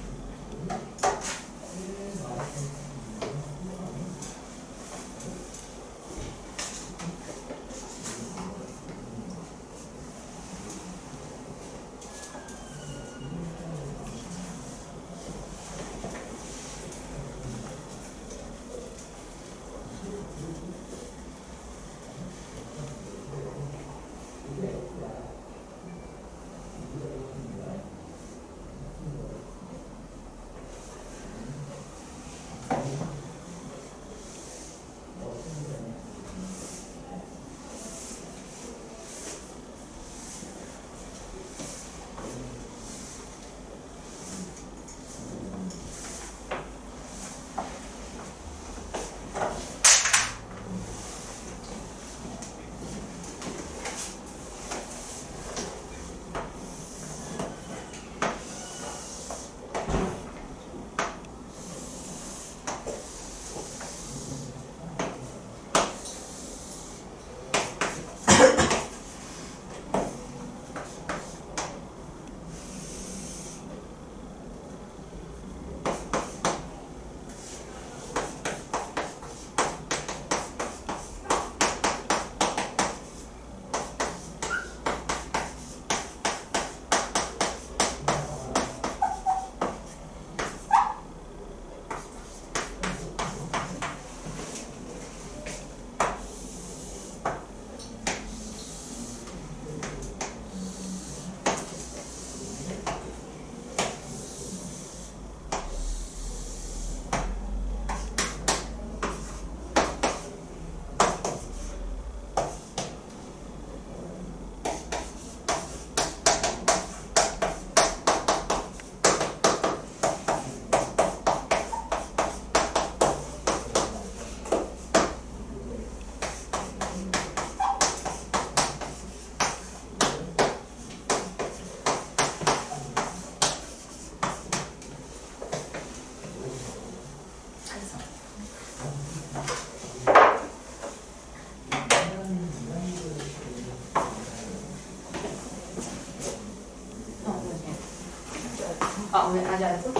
오늘 아직 안 했어?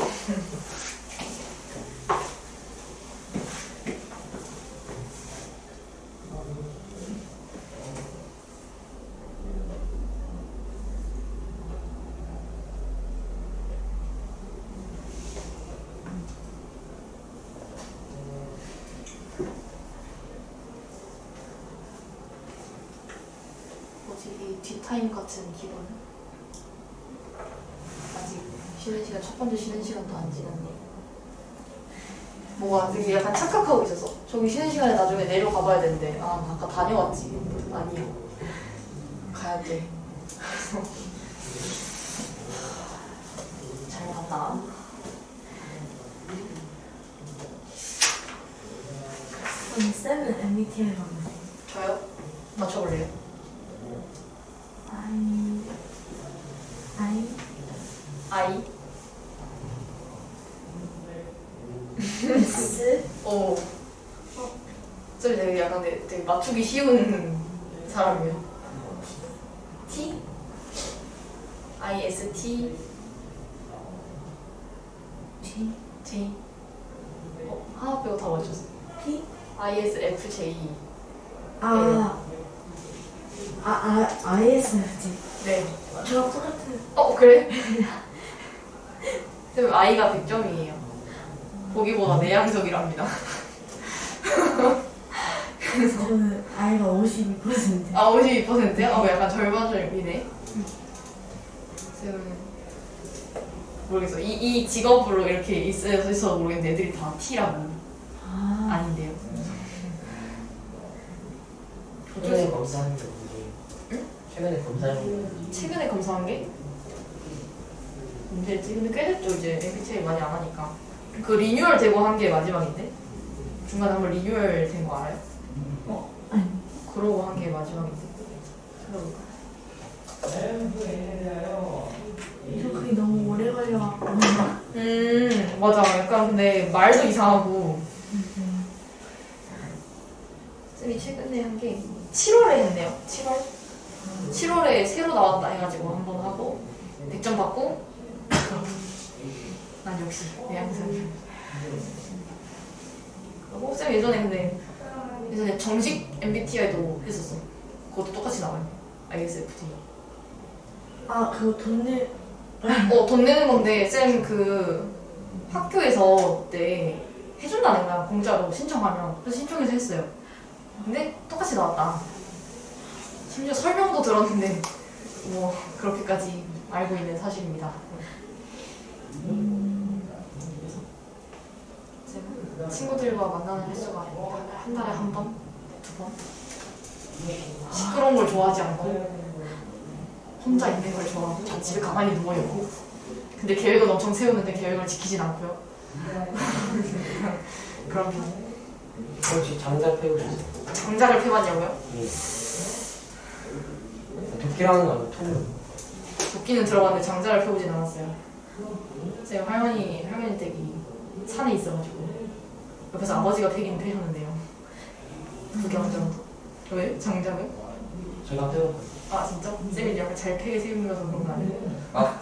뭐지 이 뒷타임 같은 기분? 아직 쉬는 시간, 첫 번째 쉬는 시간도 안 지났네. 뭐가 되게 약간 착각하고 있었어. 저기 쉬는 시간에 나중에 내려가 봐야 되는데, 아, 나 아까 다녀왔지. 아니야. 가야 돼. 잘 봤나? 언니 쌤은 MBTI 맞나요? 저요? 맞춰볼래요? I? S? 오. 저 되게 약간 되게 맞추기 쉬운 사람이에요. T? IST? G? J? 하나 빼고 다 맞췄어. P? ISFJ. ISFJ. 네. 저랑 똑같은. 그래? 쌤 I가 100점이에요. 보기보다 내향적이랍니다. 저는 I가 52%. 아, 52%야? 약간 절반절이네. 쌤은 모르겠어. 이 직업으로 이렇게 있어서 모르겠는데 애들이 다 T라고. 아, 아닌데요. 최근에 검사한 게 문제예요. 최근에 검사한 게 최근에 검사한 게? 문제지. 근데 꽤 됐죠. 이제 MBTI 많이 안 하니까. 그 리뉴얼 되고 한 게 마지막인데? 중간에 한번 리뉴얼 된 거 알아요? 아니. 그러고 한 게 마지막인데. 찾아볼까? 저 그게 너무 오래 걸려갖고. 맞아. 약간 근데 말도 이상하고. 쌤이 최근에 한 게 7월에 했네요. 7월? 7월에 새로 나왔다 해가지고 한 번 하고 100점 받고 난 역시 내향성. 그리고 쌤 예전에 정식 MBTI도 했었어. 그것도 똑같이 나와요. ISFP. 아, 그거 돈 내. 돈 내는 건데 쌤 그 학교에서 그때 해준다는 거야. 공짜로 신청하면. 그래서 신청해서 했어요. 근데 똑같이 나왔다. 심지어 설명도 들었는데 뭐 그렇게까지 알고 있는 사실입니다. 쌤 친구들과 만나는 횟수가 한 달에 한 번? 두 번? 시끄러운 걸 좋아하지 않고 혼자 있는 걸 좋아하고 다 집에 가만히 누워있고 근데 계획은 엄청 세우는데 계획을 지키진 않고요. 그런 편. 혹시 장작 패우셨어요? 장작을 펴봤냐고요? 예. 도끼라는 거 아니고 통으로. 도끼는 들어갔는데 장작을 펴보진 않았어요. 제 할머니 댁이 산에 있어가지고 옆에서 아버지가 패긴 패셨는데요. 구경 정도. 왜? 장작은? 제가 패웠거든요. 아 진짜? 쌤이 약간 잘 패게 세우면서 그런 거 아니에요? 아,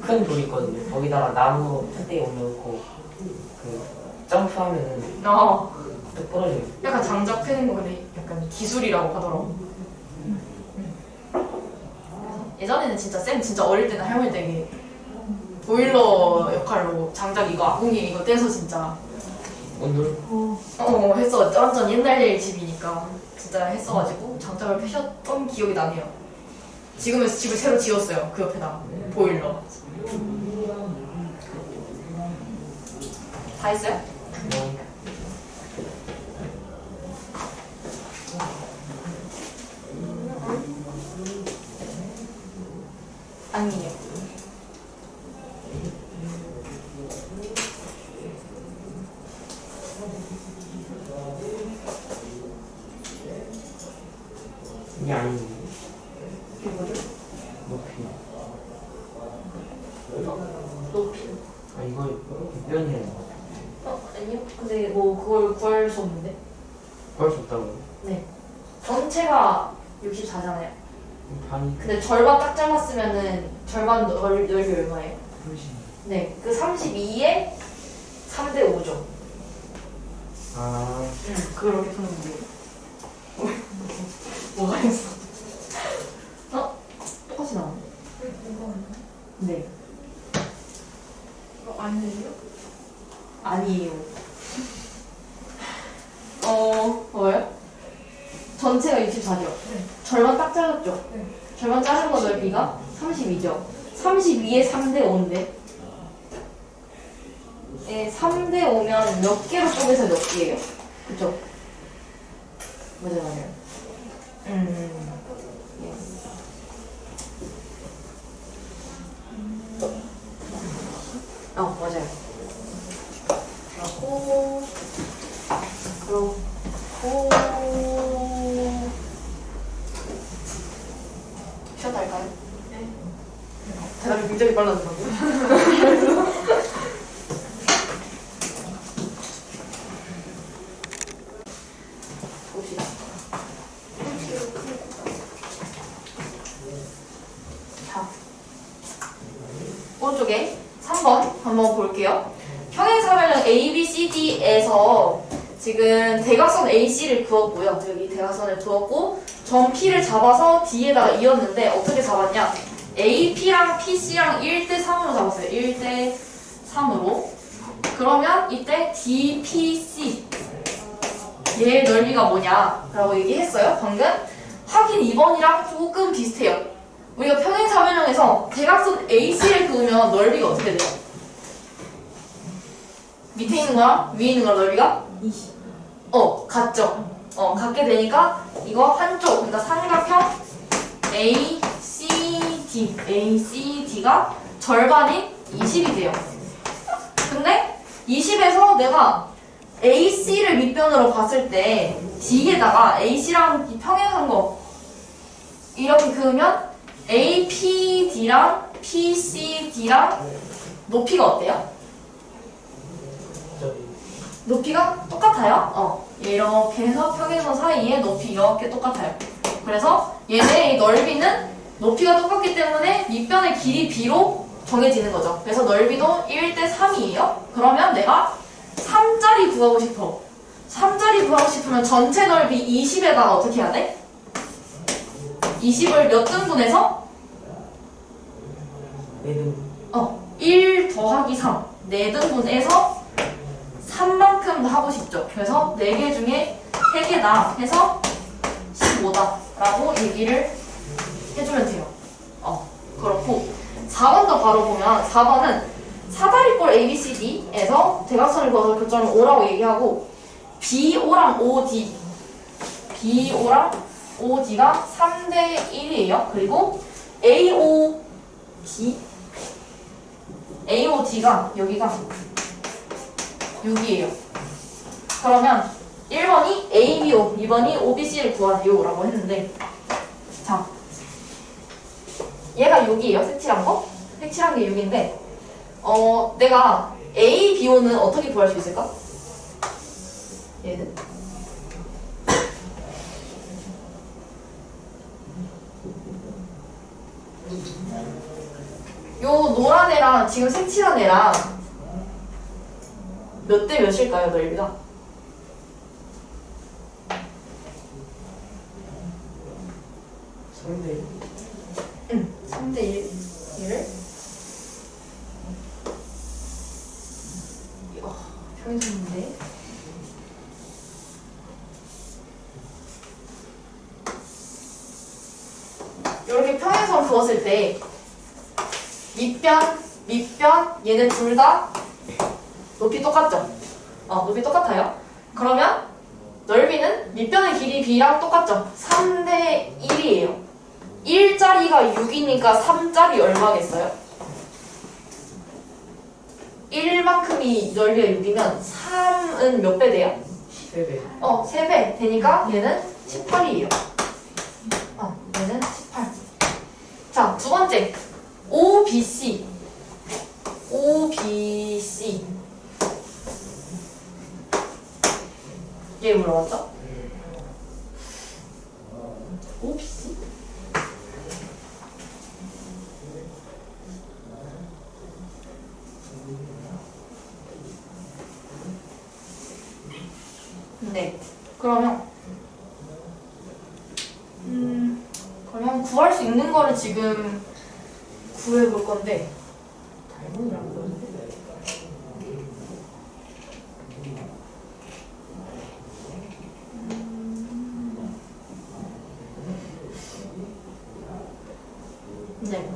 큰 돌이 있거든요. 거기다가 나무 떼 올려놓고 그 점프하면은 뚝 부러져요. 약간 장작 패는 거 근데 약간 기술이라고 하더라고. 예전에는 진짜 어릴 때는 할머니 댁에 보일러 역할로 장작 이거 아궁이 이거 떼서 진짜 온돌? 했어. 완전 옛날 집이니까 진짜 했어가지고 장작을 펴셨던 기억이 나네요. 지금은 집을 새로 지었어요. 그 옆에다 보일러. 다 했어요? 네. 아니에요. 이게 아닌데. 이게 뭐죠? 높이. 높이. 아, 이거 변이해야 돼. 아니요. 근데 뭐 그걸 구할 수 없는데. 구할 수 없다고요? 네. 전체가 64잖아요. 반이 근데 절반 딱 잘랐으면은 절반 넓이 얼마예요? 훨씬. 네. 그 32에 3대 5죠. 아, 그렇게 푸는 문제예요. 뭐가 있어? 똑같이 나오네. 네. 아니에요? 아니에요. 뭐예요? 전체가 64죠? 네. 절반 딱 잘랐죠? 네. 절반 자른 거 넓이가 32죠? 32에 3대 5인데 3대 5면 몇 개로 쪼개서 몇 개예요? 그쵸? 맞아요. 예스. 맞아요. 그렇고 쉬었다 할까요? 네. 대답이 굉장히 빨라졌다고요? 봅시다. 자, 오른쪽에 3번 한번 볼게요. 평행사변형 ABCD에서 지금 대각선 AC를 그었고요. 여기 대각선을 그었고 점 P를 잡아서 D에다가 이었는데 어떻게 잡았냐? AP랑 PC랑 1대 3으로 잡았어요. 1대 3으로. 그러면 이때 DPC 얘의 넓이가 뭐냐 라고 얘기했어요. 방금 확인 2번이랑 조금 비슷해요. 우리가 평행사변형에서 대각선 AC를 그으면 넓이가 어떻게 돼요? 밑에 있는 거랑 위에 있는 거랑 넓이가? 20. 같죠. 같게 되니까 이거 한쪽, 그러니까 삼각형 ACD가 절반인 20이 돼요. 근데 20에서 내가 AC를 밑변으로 봤을 때 D에다가 AC랑 평행한 거 이렇게 그으면 APD랑 PCD랑 높이가 어때요? 높이가 똑같아요. 이렇게 해서 평행선 사이에 높이 이렇게 똑같아요. 그래서 얘네의 넓이는 높이가 똑같기 때문에 밑변의 길이 B로 정해지는 거죠. 그래서 넓이도 1대 3이에요. 그러면 내가 3짜리 구하고 싶어. 3짜리 구하고 싶으면 전체 넓이 20에다가 어떻게 해야 돼? 20을 몇 등분해서? 1 더하기 3. 4등분해서 3만큼 하고 싶죠. 그래서 4개 중에 3개다 해서 15다 라고 얘기를 해주면 돼요. 그렇고 4번도 바로 보면 4번은 사다리꼴 ABCD에서 대각선을 그어서 교점을 O라고 얘기하고 BO랑 OD가 3대 1이에요. 그리고 AOD가 여기가 6이에요. 그러면 1번이 ABO, 2번이 OBC를 구하세요 라고 했는데 자 얘가 6이에요. 색칠한 거? 색칠한 게 6인데 내가 ABO는 어떻게 구할 수 있을까? 얘는 요 노란 애랑 지금 색칠한 애랑 몇 대 몇일까요, 넓이가? 응, 3대 1을 평행선인데 이렇게 평행선 그었을 때 밑변 얘는 둘 다 높이 똑같죠? 높이 똑같아요. 그러면 넓이는 밑변의 길이 B랑 똑같죠? 3대 1이에요. 1짜리가 6이니까 3짜리 얼마겠어요? 1만큼이 넓이가 6이면 3은 몇 배 돼요? 3배. 3배 되니까 얘는 18이에요. 얘는 18. 자, 두 번째. OBC. 얘 물어봤죠? OBC? 네. 그러면 구할 수 있는 거를 지금 구해볼 건데 네.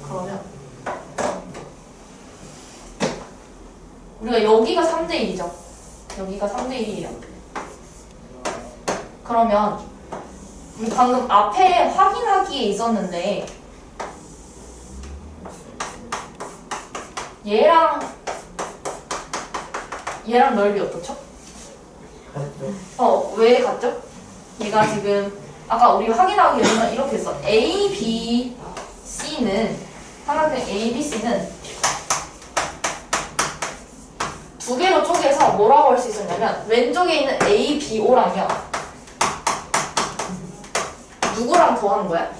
그러면 우리가 여기가 3대 1이죠. 여기가 3대 1이에요. 그러면 우리 방금 앞에 확인하기에 있었는데 얘랑 넓이 어떻죠? 같죠? 왜 같죠? 얘가 지금 아까 우리 확인하기 위해서 이렇게 했어. 삼각형 ABC는 두 개로 쪼개서 뭐라고 할 수 있었냐면 왼쪽에 있는 ABO랑요 누구랑 더하는 거야?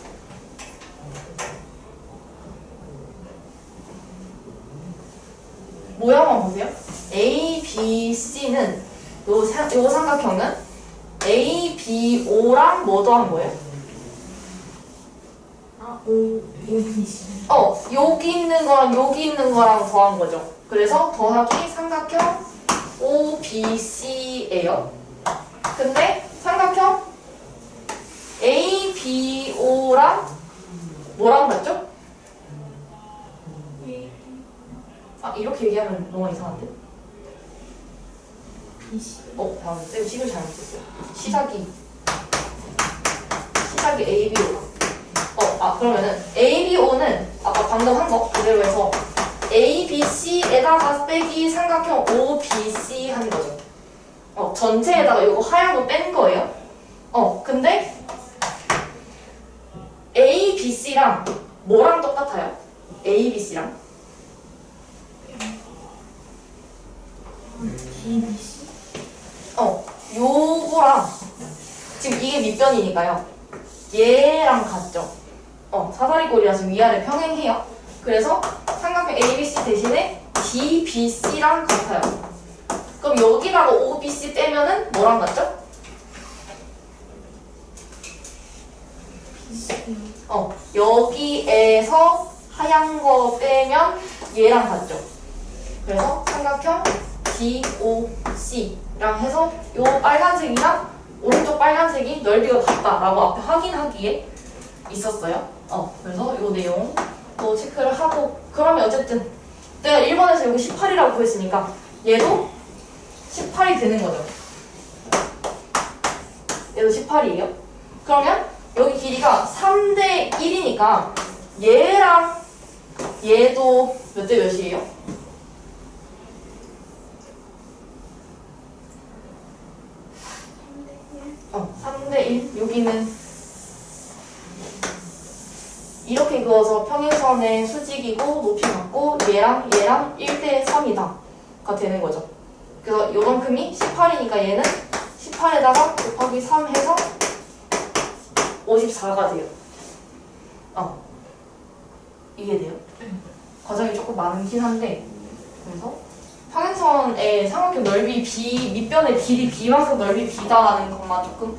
모양만 보세요. ABC는 요 삼각형은 ABO랑 뭐 더한 거예요? OBC. 여기 있는 거랑 여기 있는 거랑 더한 거죠. 그래서 더하기 삼각형 OBC예요. 근데 삼각형 ABO랑 뭐랑 같죠? 아 이렇게 얘기하면 너무 이상한데? BC. 잠깐만 쌤 식을 잘못했어요. 시작이 ABO. 그러면은 ABO는 아까 방금 한 거 그대로 해서 ABC에다가 빼기 삼각형 OBC 하는 거죠. 전체에다가 이거 하얀 거 뺀 거예요. 근데 ABC랑 뭐랑 똑같아요? ABC랑 DBC. 요거랑 지금 이게 밑변이니까요. 얘랑 같죠. 사다리꼴이라서 위아래 평행해요. 그래서 삼각형 ABC 대신에 DBC랑 같아요. 그럼 여기다가 OBC 빼면은 뭐랑 같죠? BC. 여기에서 하얀 거 빼면 얘랑 같죠. 그래서 삼각형 DOC랑 해서 요 빨간색이랑 오른쪽 빨간색이 넓이가 같다라고 앞에 확인하기에 있었어요. 그래서 요 내용 또 체크를 하고 그러면 어쨌든 내가 1번에서 여기 18이라고 구했으니까 얘도 18이 되는 거죠. 얘도 18이에요. 그러면 여기 길이가 3대 1이니까 얘랑 얘도 몇 대 몇이에요? 3대 1. 여기는 이렇게 그어서 평행선의 수직이고 높이 같고 얘랑 1대 3이다가 되는 거죠. 그래서 요만큼이 18이니까 얘는 18에다가 곱하기 3 해서 54가 돼요. 이해돼요? 과정이 조금 많긴 한데 그래서 평행선의 삼각형 넓이 B, 밑변의 길이 B만큼 넓이 B다라는 것만 조금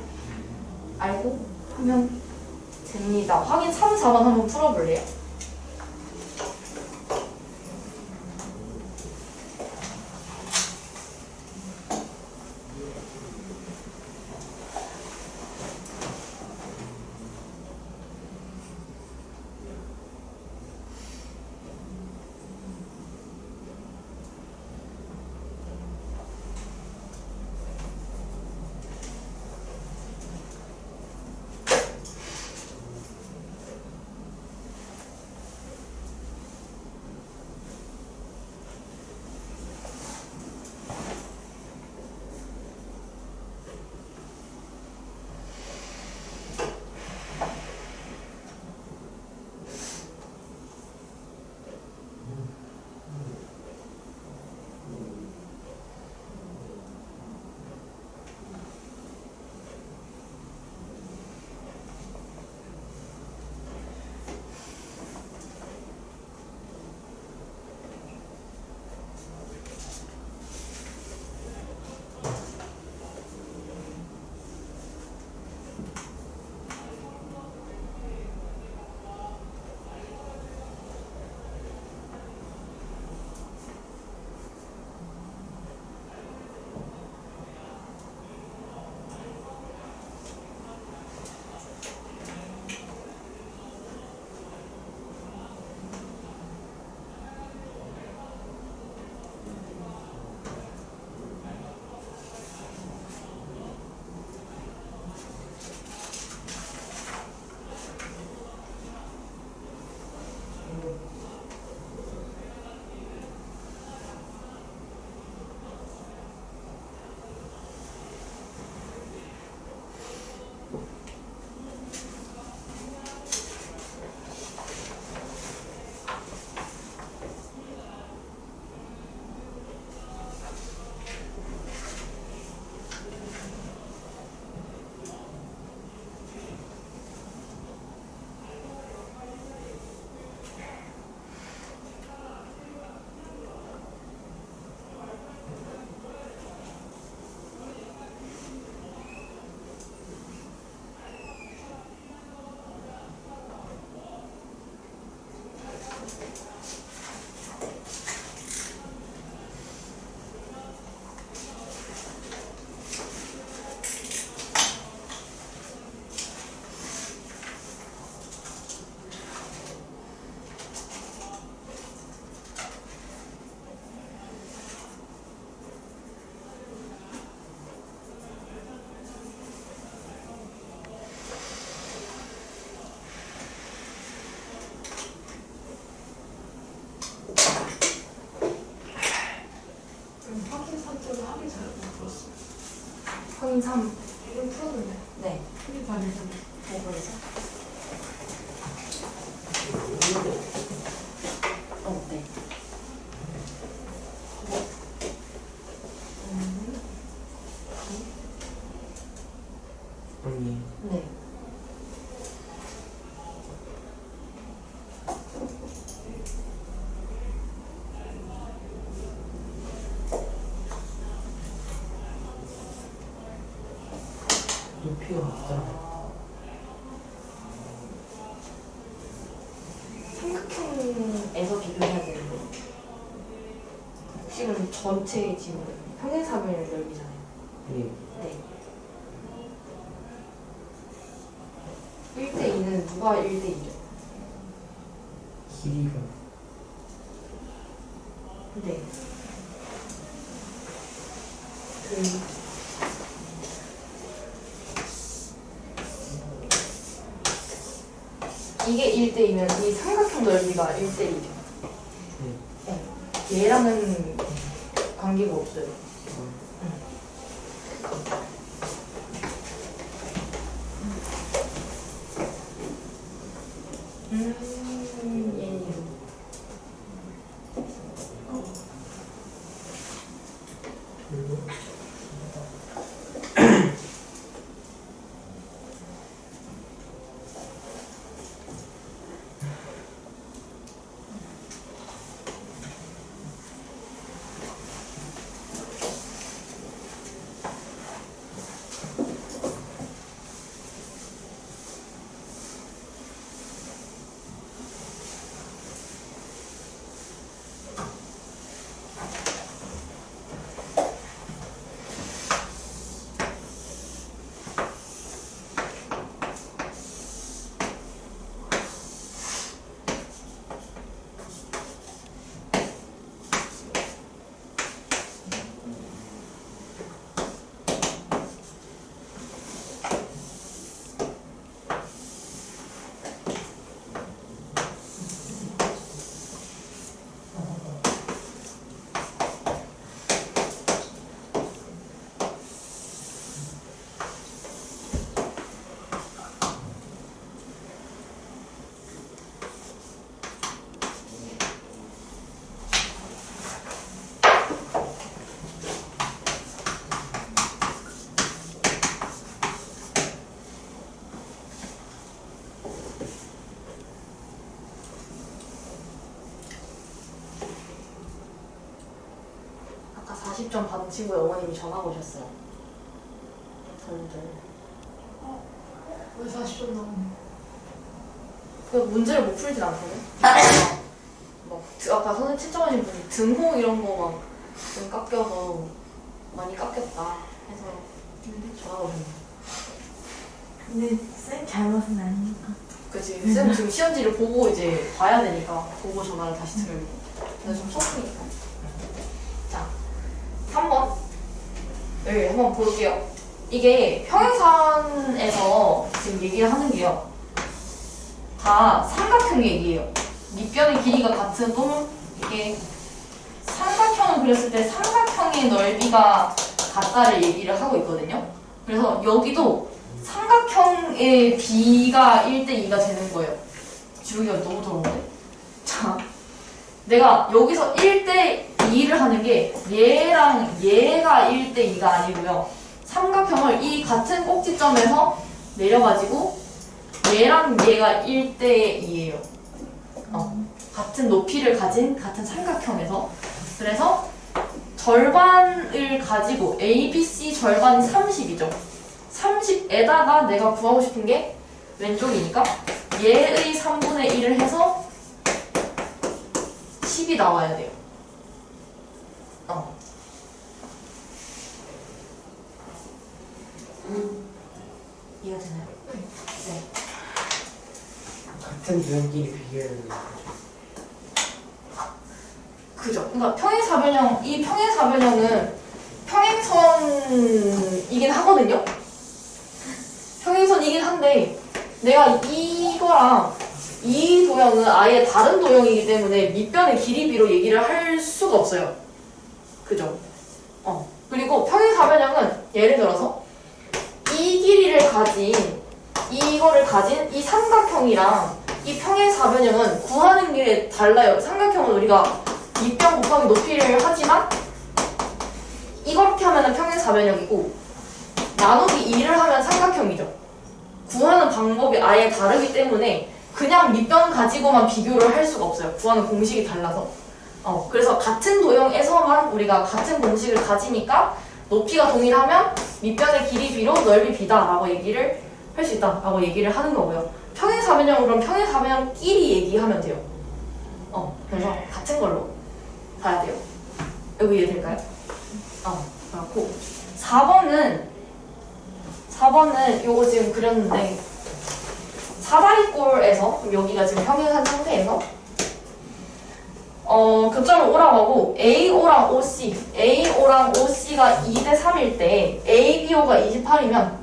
알고 하면 됩니다. 확인 3, 4번 한번 풀어볼래요? 평행 3. 이거 풀었는데. 네. 풀이 다르잖아. 5번에서. 네. 아니 네. 높이가 없잖아. 삼각형에서 비교해야 되는데 지금 전체 지금 평행사변 넓이잖아요. 네. 네. 1대2는 누가 1대2죠? 길이가 네. 그 이게 1대2면 이 삼각형 넓이가 1대2죠. 네. 얘랑은 관계가 없어요. 얘. 아까 40점 받은 친구의 어머님이 전화가 오셨어요. 저희들. 왜 40점 나오네? 그 문제를 못 풀진 않거든. 막 아까 선생님 채점하신 분이 등호 이런 거 막 좀 깎여서 많이 깎였다 해서 전화가 오셨네. 근데 쌤 잘못은 아니니까. 그치. 쌤 지금 시험지를 보고 이제 봐야 되니까 보고 전화를 다시 드려요. 근데 좀 속으니까. 자, 3번. 여기 한번 볼게요. 이게 평행선에서 지금 얘기를 하는 게요. 다 삼각형 얘기예요. 밑변의 길이가 같은 또는 이게 삼각형을 그렸을 때 삼각형의 넓이가 같다를 얘기를 하고 있거든요. 그래서 여기도 삼각형의 비가 1대2가 되는 거예요. 지우기가 너무 더러운데? 자, 내가 여기서 1대2를 하는 게 얘랑 얘가 1대2가 아니고요. 삼각형을 이 같은 꼭지점에서 내려가지고 얘랑 얘가 1대2예요. 같은 높이를 가진 같은 삼각형에서. 그래서 절반을 가지고 A, B, C 절반이 30이죠. 30에다가 내가 구하고 싶은 게 왼쪽이니까 얘의 3분의 1을 해서 10이 나와야 돼요. 이해가 되나요? 네. 같은 도형끼리 비교해야 그죠. 그러니까 평행사변형, 이 평행사변형은 평행선이긴 하거든요. 평행선이긴 한데 내가 이거랑 이 도형은 아예 다른 도형이기 때문에 밑변의 길이비로 얘기를 할 수가 없어요. 그죠? 그리고 평행사변형은 예를 들어서 이거를 가진 이 삼각형이랑 이 평행사변형은 구하는 게 달라요. 삼각형은 우리가 밑변 곱하기 높이를 하지만 이렇게 하면 평행사변형이고 나누기 2를 하면 삼각형이죠. 구하는 방법이 아예 다르기 때문에 그냥 밑변 가지고만 비교를 할 수가 없어요. 구하는 공식이 달라서. 그래서 같은 도형에서만 우리가 같은 공식을 가지니까 높이가 동일하면 밑변의 길이 B로 넓이 B다 라고 얘기를 할 수 있다 라고 얘기를 하는 거고요. 평행사변형 그럼 평행사변형끼리 얘기하면 돼요. 그래서 같은 걸로 봐야 돼요. 여기 이해될까요? 그렇고 4번은 요거 지금 그렸는데 사다리꼴에서 여기가 지금 평행한 상태에서 교점을 O라고 하고 AO랑 AO랑 OC가 2대 3일 때 ABO가 28이면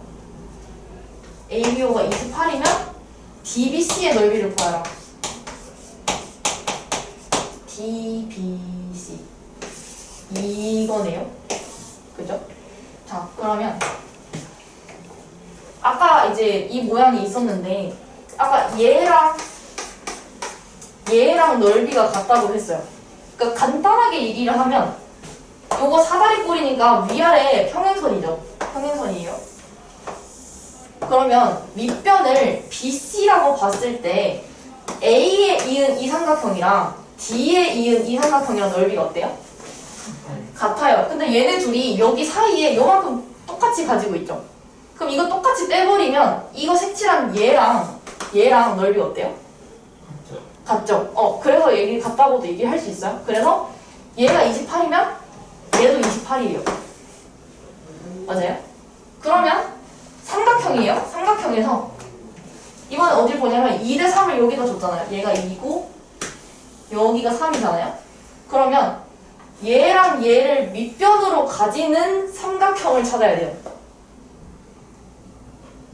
DBC의 넓이를 구하라. DBC 이거네요. 그죠? 자, 그러면 아까 이제 이 모양이 있었는데 아까 얘랑 넓이가 같다고 했어요. 그러니까 간단하게 얘기를 하면 요거 사다리꼴이니까 위아래 평행선이죠. 평행선이에요. 그러면 밑변을 BC라고 봤을 때 A에 이은 이 삼각형이랑 D에 이은 이 삼각형이랑 넓이가 어때요? 같아요. 근데 얘네 둘이 여기 사이에 요만큼 똑같이 가지고 있죠. 그럼 이거 똑같이 떼버리면 이거 색칠한 얘랑 넓이 어때요? 같죠? 그래서 얘기 같다고도 얘기할 수 있어요. 그래서 얘가 28이면 얘도 28이에요. 맞아요? 그러면 삼각형이에요. 삼각형에서 이번에 어딜 보냐면 2대 3을 여기다 줬잖아요. 얘가 2고 여기가 3이잖아요. 그러면 얘랑 얘를 밑변으로 가지는 삼각형을 찾아야 돼요.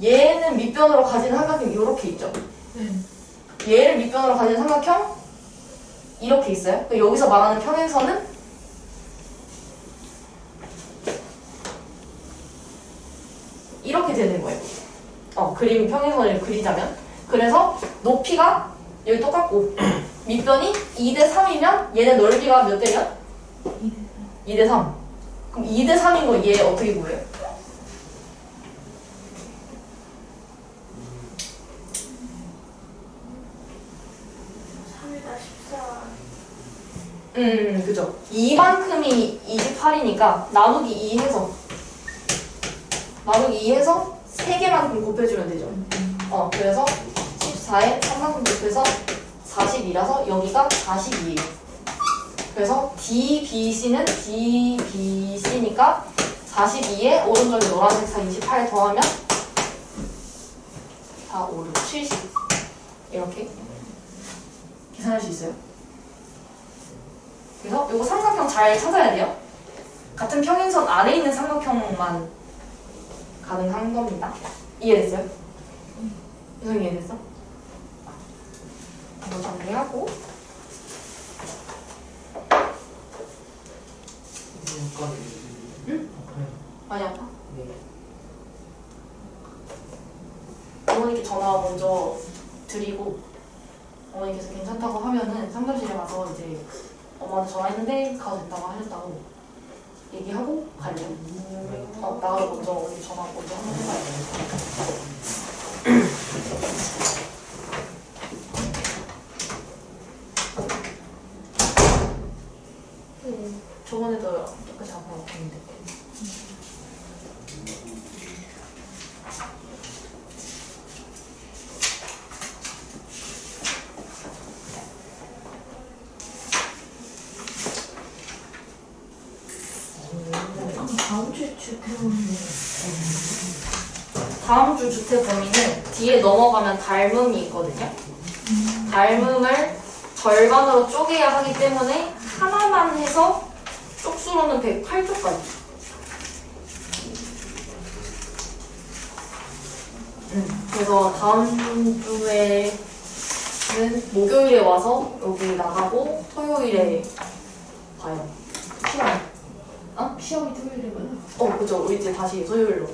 얘는 밑변으로 가지는 삼각형이 이렇게 있죠. 얘를 밑변으로 가지는 삼각형 이렇게 있어요. 여기서 말하는 평행선은 이렇게 되는 거예요. 그림 평행선을 그리자면. 그래서 높이가 여기 똑같고 밑변이 2대 3이면 얘네 넓이가 몇 대면? 2대 3. 그럼 2대 3인 거 얘 어떻게 구해요? 그죠. 이만큼이 28이니까 나누기 2 해서 3개만큼 곱해주면 되죠. 그래서 14에 3만큼 곱해서 42라서 여기가 42예요. 그래서 DBC니까 42에 오른쪽에 노란색 사 28 더하면 4, 5, 6, 70 이렇게 계산할 수 있어요. 그래서 이거 삼각형 잘 찾아야 돼요. 같은 평행선 아래에 있는 삼각형만 가능한 겁니다. 이해됐어요? 유성이 이해됐어? 이거 정리하고 응? 많이 아파? 네. 어머니께 전화 먼저 드리고 어머니께서 괜찮다고 하면은 상담실에 가서 이제 엄마한테 전화했는데 가도 된다고 하셨다고 얘기하고 가려요. 나가서 먼저 어머니 전화 먼저 한번 해봐요. 저번에도 똑같이 아팠는데. 다음 주 주택 범위는 뒤에 넘어가면 닮음이 있거든요. 닮음을 절반으로 쪼개야 하기 때문에 하나만 해서 쪽수로는 108쪽까지. 그래서 다음 주에는 목요일에 와서 여기 나가고 토요일에 봐요. 시험. 시험이 토요일에 많아. 그죠. 우리 이제 다시 토요일로.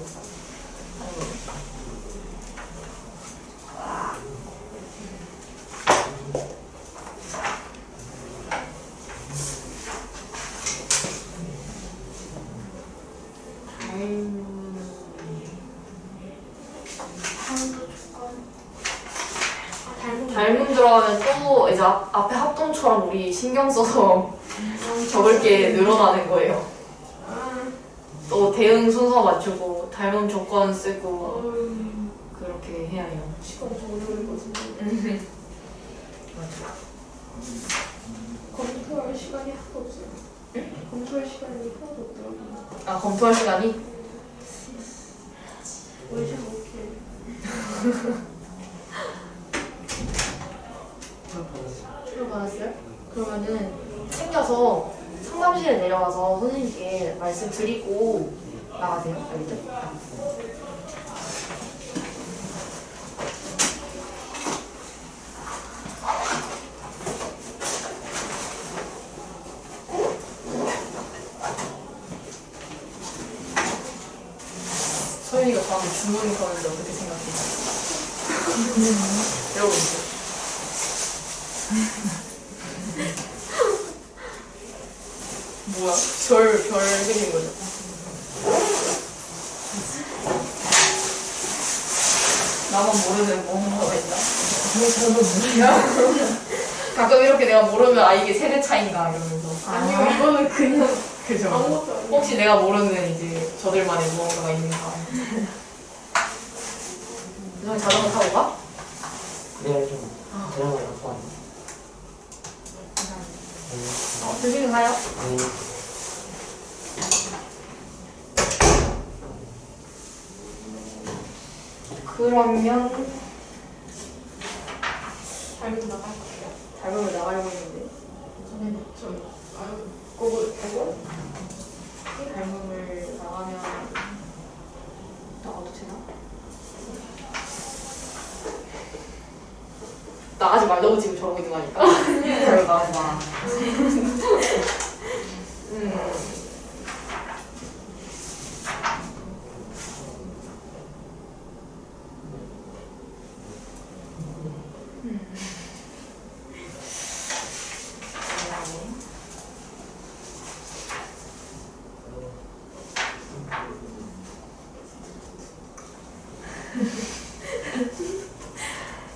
닮음 들어가면 또 이제 앞에 합동처럼 우리 신경 써서 적을 게 늘어나는 거예요. 또 대응 순서 맞추고 닮음 조건 쓰고 그렇게 해야 해요. 시간 좀 오래 걸릴 것 같은데. 검토할 시간이 하나도 없어요. 검토할 시간이 하나도 없더라고요. 아, 검토할 시간이? 왜 이렇게 들어받았어요? 그러면은 챙겨서 상담실에 내려가서 선생님께 말씀드리고 나가세요. 알겠죠? 서윤이가 다음에 주문이 가는데 어떻게 생각해요? 이러고 있어요. 뭐야? 별 그리는 거죠? 나만 모르는 뭔가가 있나? 가끔 이렇게 내가 모르면 아 이게 세대 차인가 이러면서 아니요, 이거는 그냥 그죠? 아무것도 아니에요. 혹시 내가 모르는 이제 저들만의 무언가가 있는가 너 자전거 타고 가? 내가 좀 드라마 갖고 왔네. 조심히 가요. 그러면 닮은 나갈 거예요. 닮음을 나가려고 했는데 저는 그거 닮음을 나가면 나가도 되나? 나가지 말라고 지금 저러고 있는 거니까 잘 나가지 마.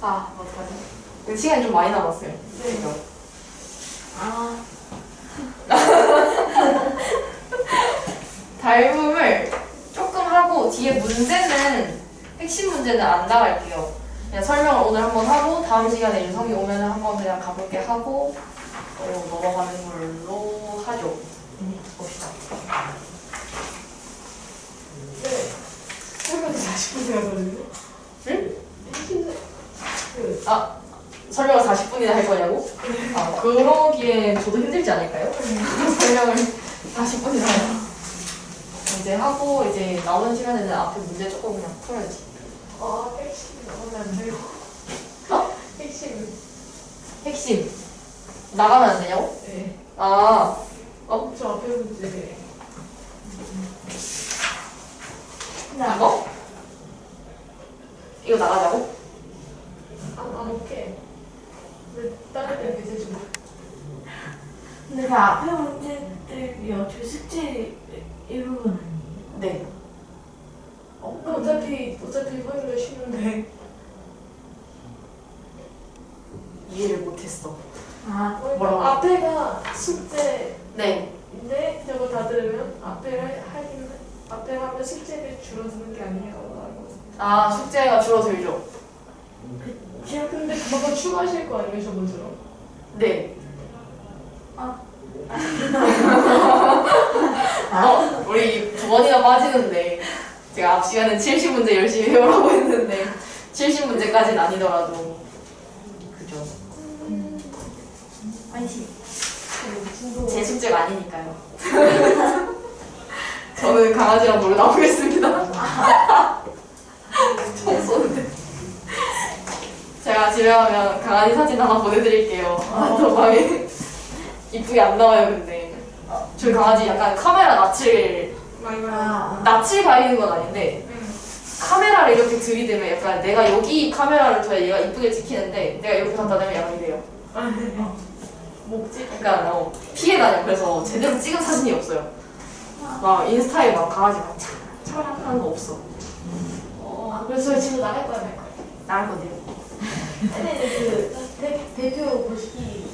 아, 어떡하지? 시간이 좀 많이 남았어요. 네. 아, 닮음을 조금 하고 뒤에 문제는 핵심 문제는 안 나갈게요. 그냥 설명을 오늘 한번 하고 다음 시간에 윤성이 오면 한번 그냥 가볍게 하고 넘어가는 걸로 하죠. 봅시다. 네. 설명이 40분 되거든요. 응? 그, 아, 설명을 40분이나 할 거냐고? 아, 그러기엔 저도 힘들지 않을까요? 설명을 40분이나 해요. 이제 하고 이제 나오는 시간에는 앞에 문제 조금 그냥 풀어야지. 핵심이 나오면 안 돼요. 어? 핵심. 핵심. 나가면 안 되냐고? 네. 아, 저 앞에 문제. 이거? 이거 나가자고? 안 올게. 근데 다른 데 이제 좀. 근데 그 앞에 문제들이 어차피 숙제 일부분 아니에요? 네. 어차피 화요일에 쉬는데. 이해를 못했어. 아, 뭐라고? 앞에가 숙제인데 네. 저거 다 들으면 앞에 하면 숙제를 줄어드는 게 아니에요. 아, 숙제가 줄어들죠? 제가 근데 그만큼 추가하실 거 아니에요, 저번처럼? 네. 아. 우리 두 번이나 빠지는데 제가 앞 시간은 70문제 열심히 해오라고 했는데 70문제까지는 아니더라도 그죠? 아니지. 제 숙제가 아니니까요. 저는 강아지랑 놀러 나오겠습니다. 처음 쏘는데. 제가 집에 가면 강아지 사진 하나 보내드릴게요. 저 방에 이쁘게 안 나와요, 근데. 저희 강아지 약간 카메라 낯을 가리는 건 아닌데 카메라를 이렇게 들이대면 약간 내가 여기 카메라를 둬야 얘가 이쁘게 찍히는데 내가 이렇게 갖다 대면 약간 이래요. 목지? 약간 피해 다녀. 그래서 제대로 찍은 사진이 없어요. 막 인스타에 막 강아지 막 차라락 하는 거 없어. 그래서 저희 집에 나갈 거야, 말 거야? 나갈 건데요. 근데 대표 보시기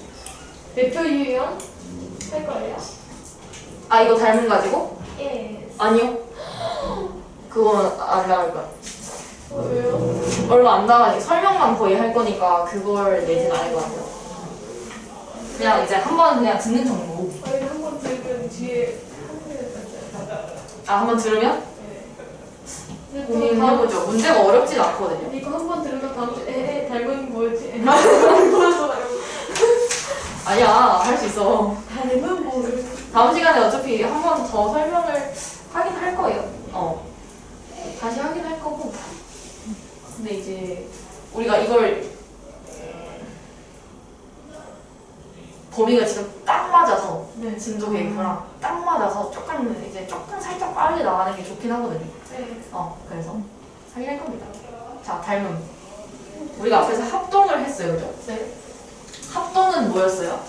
대표 유형 할 거예요? 아 이거 닮은 가지고? 예. 아니요. 그건 안 나올 거야. 왜요? 얼마 안 나가니 설명만 거의 할 거니까 그걸 내진 않을 것 같아요. 그냥 이제 한번 그냥 듣는 정도. 아니 한번 들으면 뒤에 한 개를 아 한번 들으면 네, 고민해보죠. 문제가 어렵진 않거든요. 이거 한 번 들으면 다음 주에 닮은 뭐였지? 닮은 뭐였어? 아니야 할 수 있어. 닮은 모습 다음 시간에 어차피 한 번 더 설명을 하긴 할 거예요. 다시 하긴 할 거고. 근데 이제 우리가 이걸 범위가 지금 딱 맞아서 네. 진도 계획표랑 딱 맞아서 조금 살짝 빨리 나가는 게 좋긴 하거든요. 네. 그래서 하긴 할 겁니다. 자, 닮음. 우리가 앞에서 합동을 했어요, 그죠? 네. 합동은 뭐였어요?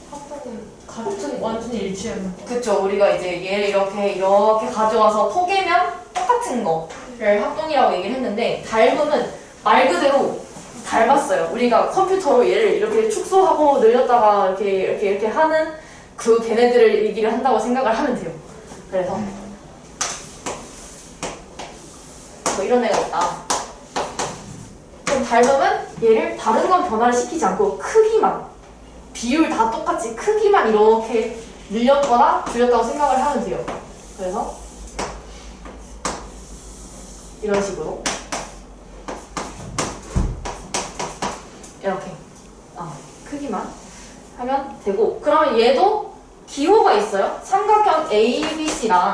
합동은 같은 완전히 일치하는 거. 그쵸. 우리가 이제 얘를 이렇게 가져와서 포개면 똑같은 거를 합동이라고 얘기를 했는데, 닮음은 말 그대로 닮았어요. 우리가 컴퓨터로 얘를 이렇게 축소하고 늘렸다가 이렇게 하는 그 걔네들을 얘기를 한다고 생각을 하면 돼요. 그래서 뭐 이런 애가 있다. 그럼 닮음은 얘를 다른 건 변화를 시키지 않고 크기만, 비율 다 똑같이 크기만 이렇게 늘렸거나 줄였다고 생각을 하면 돼요. 그래서 이런 식으로 이렇게 크기만 하면 되고, 그러면 얘도 기호가 있어요. 삼각형 ABC랑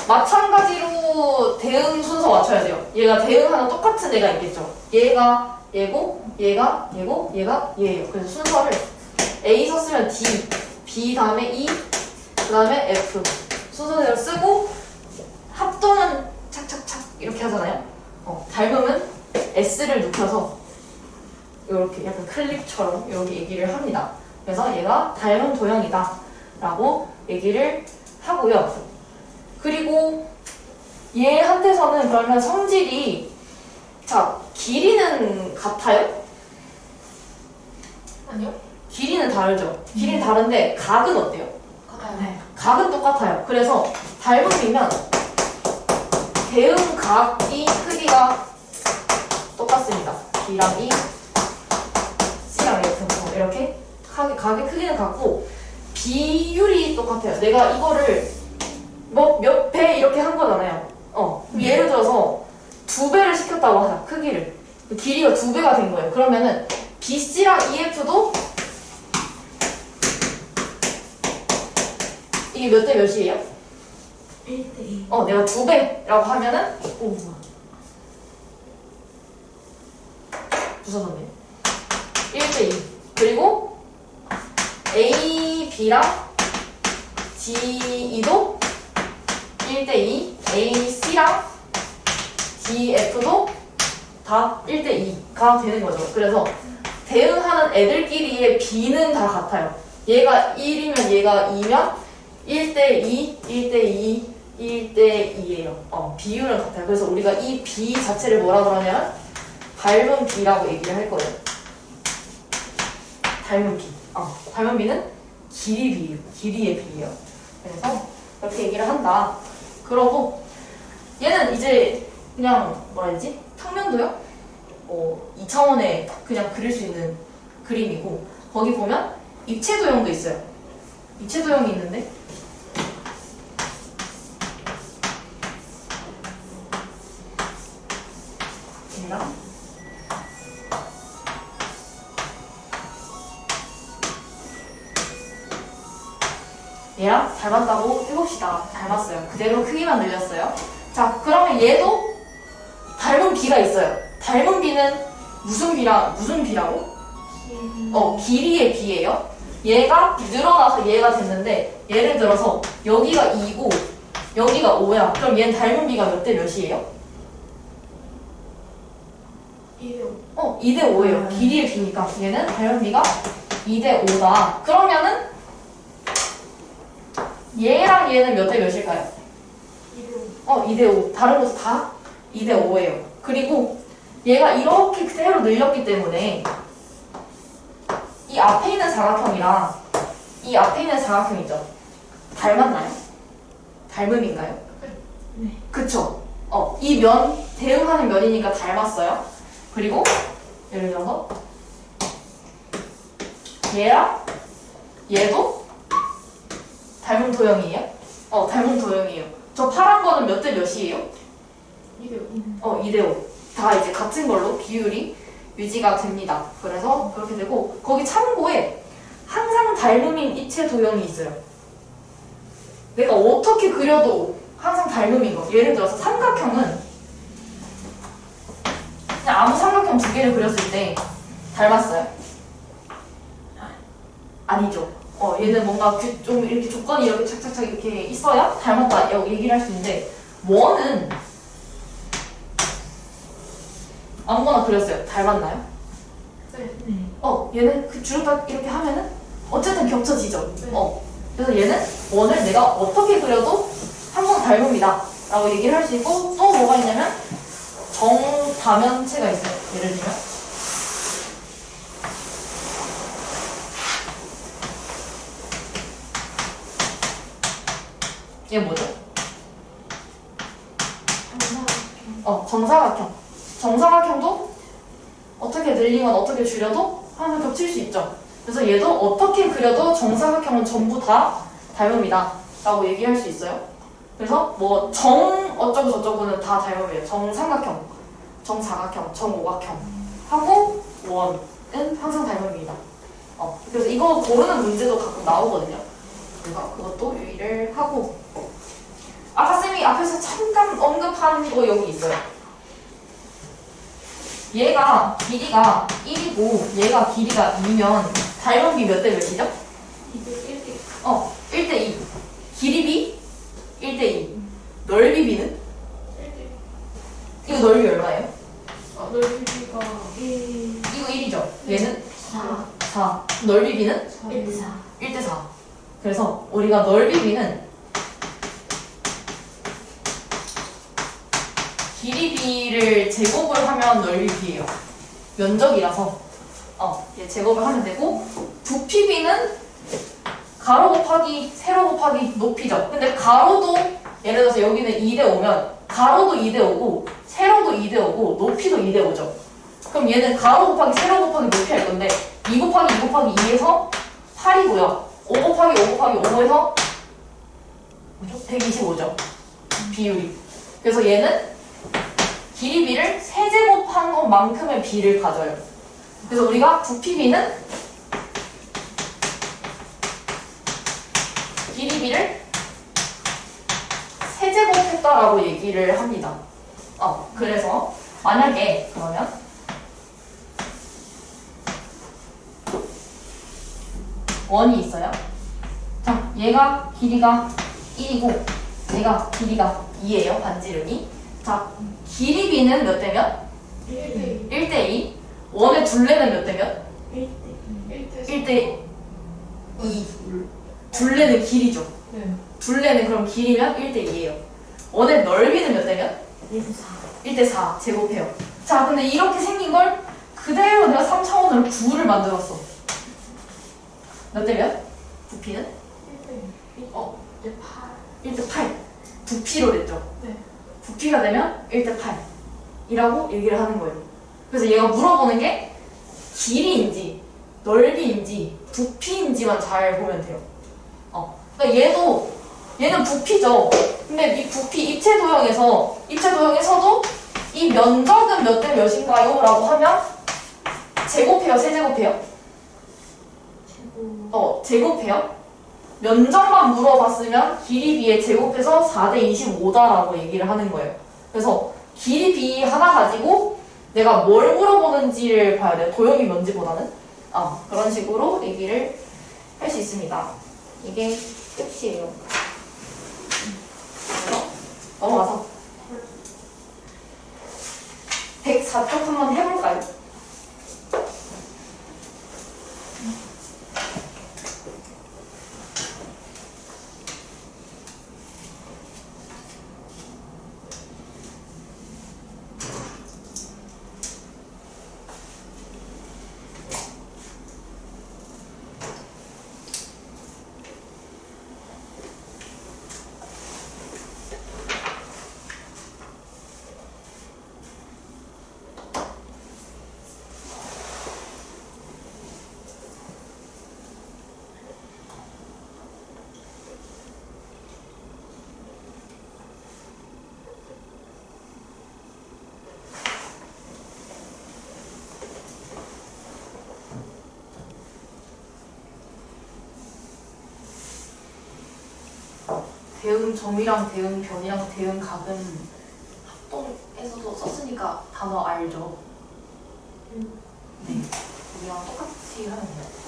마찬가지로 대응 순서 맞춰야 돼요. 얘가 대응하는 똑같은 애가 있겠죠. 얘가 얘고, 얘가 얘고, 얘가 얘예요. 그래서 순서를 A 썼으면 D, B 다음에 E, 그 다음에 F 순서대로 쓰고, 합동은 착착착 이렇게 하잖아요. 닮음은 S를 눕혀서 이렇게 약간 클립처럼 이렇게 얘기를 합니다. 그래서 얘가 닮은 도형이다 라고 얘기를 하고요. 그리고 얘한테서는 그러면 성질이, 자, 길이는 같아요? 아니요? 길이는 다르죠. 길이는 다른데 각은 어때요? 네. 각은 똑같아요. 그래서 닮음이면 대응 각이 크기가 똑같습니다. B랑 E, C랑 F 이렇게 각의 크기는 같고 비율이 똑같아요. 내가 이거를 뭐 몇 배 이렇게 한 거잖아요. 예를 들어서 2배를 시켰다고 하자. 크기를. 길이가 2배가 된 거예요. 그러면은 BC랑 EF도 이게 몇 대 몇이에요? 1대2 내가 2배라고 하면은 부서졌네. 1대2. 그리고 A, B랑 D, E도 1대2. A, C랑 D, F도 다 1대2가 되는 거죠. 그래서 대응하는 애들끼리의 B는 다 같아요. 얘가 1이면 얘가 2면 1대2, 1대2, 1대2예요. 비율은 같아요. 그래서 우리가 이 B 자체를 뭐라 그러냐면 닮은 B라고 얘기를 할 거예요. 닮은 B. 닮은 B는 길이의 B예요. 그래서 그렇게 얘기를 한다. 그러고 얘는 이제 그냥 뭐라 해야 되지? 평면도요? 2차원에 그냥 그릴 수 있는 그림이고, 거기 보면 입체 도형도 있어요. 입체 도형이 있는데 얘랑 닮았다고 해봅시다. 닮았어요. 그대로 크기만 늘렸어요. 자, 그러면 얘도 닮은 B가 있어요. 닮은 B는 무슨 B라고? 길이의 B예요. 얘가 늘어나서 얘가 됐는데, 예를 들어서 여기가 2고 여기가 5야. 그럼 얘는 닮은 B가 몇 대 몇이에요? 2대5. 2대 5예요. 길이의 B니까 얘는 닮은 B가 2대 5다. 그러면은 얘랑 얘는 몇 대 몇일까요? 2대5. 2대 5. 다른 곳 다 2대 5예요. 그리고 얘가 이렇게 그대로 늘렸기 때문에 이 앞에 있는 사각형이랑 이 앞에 있는 사각형이죠. 닮았나요? 닮음인가요? 네. 그쵸? 이 면, 대응하는 면이니까 닮았어요. 그리고 예를 들어서 얘랑 얘도 닮은 도형이에요? 닮은 도형이에요. 저 파란 거는 몇 대 몇이에요? 2대5. 다 이제 같은 걸로 비율이 유지가 됩니다. 그래서 그렇게 되고, 거기 참고에 항상 닮음인 입체 도형이 있어요. 내가 어떻게 그려도 항상 닮음인 거. 예를 들어서 삼각형은 그냥 아무 삼각형 두 개를 그렸을 때 닮았어요? 아니죠. 얘는 뭔가 좀 이렇게 조건이 이렇게 착착착 이렇게 있어야 닮았다 얘기를 할 수 있는데, 원은 아무거나 그렸어요. 닮았나요? 네. 얘는 그 줄을 딱 이렇게 하면은 어쨌든 겹쳐지죠. 네. 그래서 얘는 원을 내가 어떻게 그려도 항상 닮음이다 라고 얘기를 할 수 있고, 또 뭐가 있냐면 정다면체가 있어요. 예를 들면 얘 뭐죠? 정사각형. 정사각형도 어떻게 늘리면 어떻게 줄여도 항상 겹칠 수 있죠. 그래서 얘도 어떻게 그려도 정사각형은 전부 다 닮음이다 라고 얘기할 수 있어요. 그래서 뭐 정 어쩌고 저쩌고는 다 닮음이에요. 정삼각형, 정사각형, 정오각형 하고 원은 항상 닮음입니다. 그래서 이거 고르는 문제도 가끔 나오거든요. 그래서 그것도 유의를 하고, 아까 쌤이 앞에서 잠깐 언급한 거 여기 있어요. 얘가 길이가 1이고 얘가 길이가 2면 닮음비 몇 대 몇이죠? 1대 2. 길이 B 1대 2. 넓이 B는? 이거 넓이 얼마예요? 넓이가 이거 1이죠. 얘는 4. 4. 넓이 B는? 1대 4. 1대 4. 그래서 우리가 넓이 B는 길이 B를 제곱을 하면 넓이 B예요. 면적이라서 얘 제곱을 하면 되고, 부피 B는 가로 곱하기 세로 곱하기 높이죠. 근데 가로도 예를 들어서 여기는 2대 5면 가로도 2대 5고 세로도 2대 5고 높이도 2대 5죠. 그럼 얘는 가로 곱하기 세로 곱하기 높이 할 건데 2 곱하기 2 곱하기 2에서 8이고요. 5 곱하기 5 곱하기 5에서 125죠. 비율이. 그래서 얘는 길이 B를 세제곱한 것만큼의 B를 가져요. 그래서 우리가 부피 B는 길이 B를 세제곱했다라고 얘기를 합니다. 그래서 만약에 그러면 원이 있어요. 자, 얘가 길이가 1이고 얘가 길이가 2예요. 반지름이. 자, 길이 B는 몇 대면? 1대 2. 원의 둘레는 몇 대면? 1대 2. 둘레는 길이죠. 네. 둘레는 그럼 길이면 1대 2예요. 원의 넓이는 몇 대면? 1대 4 제곱해요. 자, 근데 이렇게 생긴 걸 그대로 내가 3차원으로 9를 만들었어. 몇 대면? 부피는? 1대 8. 부피로 됐죠? 네. 부피가 되면 1대 8이라고 얘기를 하는 거예요. 그래서 얘가 물어보는 게 길이인지 넓이인지 부피인지만 잘 보면 돼요. 그러니까 얘는 부피죠. 근데 이 부피 입체 도형에서도 이 면적은 몇 대 몇인가요? 라고 하면 제곱해요, 세제곱해요? 제곱해요. 면적만 물어봤으면 길이 B에 제곱해서 4대 25다라고 얘기를 하는 거예요. 그래서 길이 B 하나 가지고 내가 뭘 물어보는지를 봐야 돼요. 도형이 뭔지보다는. 그런 식으로 얘기를 할 수 있습니다. 이게 끝이에요. 그래서 넘어가서 104쪽 한번 해볼까요? 대응점이랑 대응변이랑 대응각은 합동에서도 썼으니까 단어 알죠? 네. 우리랑 똑같이 하면 돼요.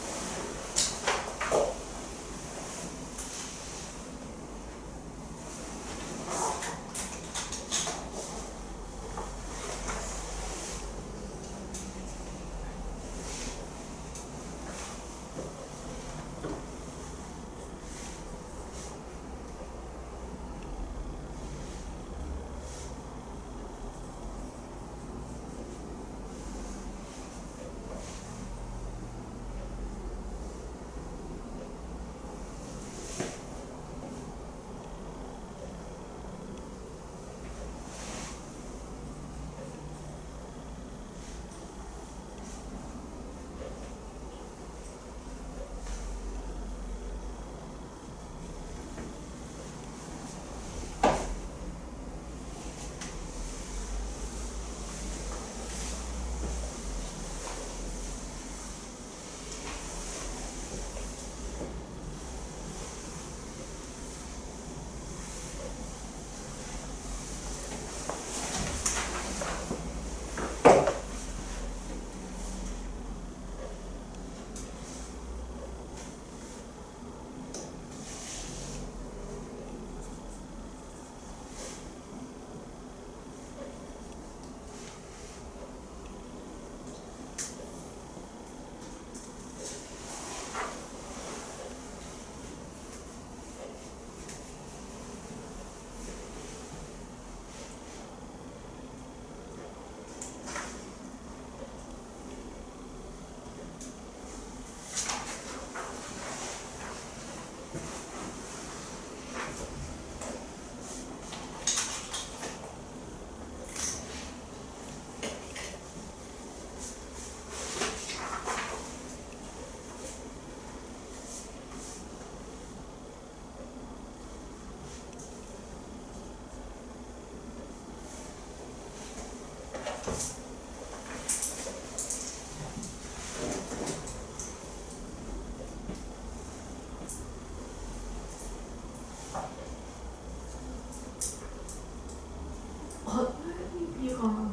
이거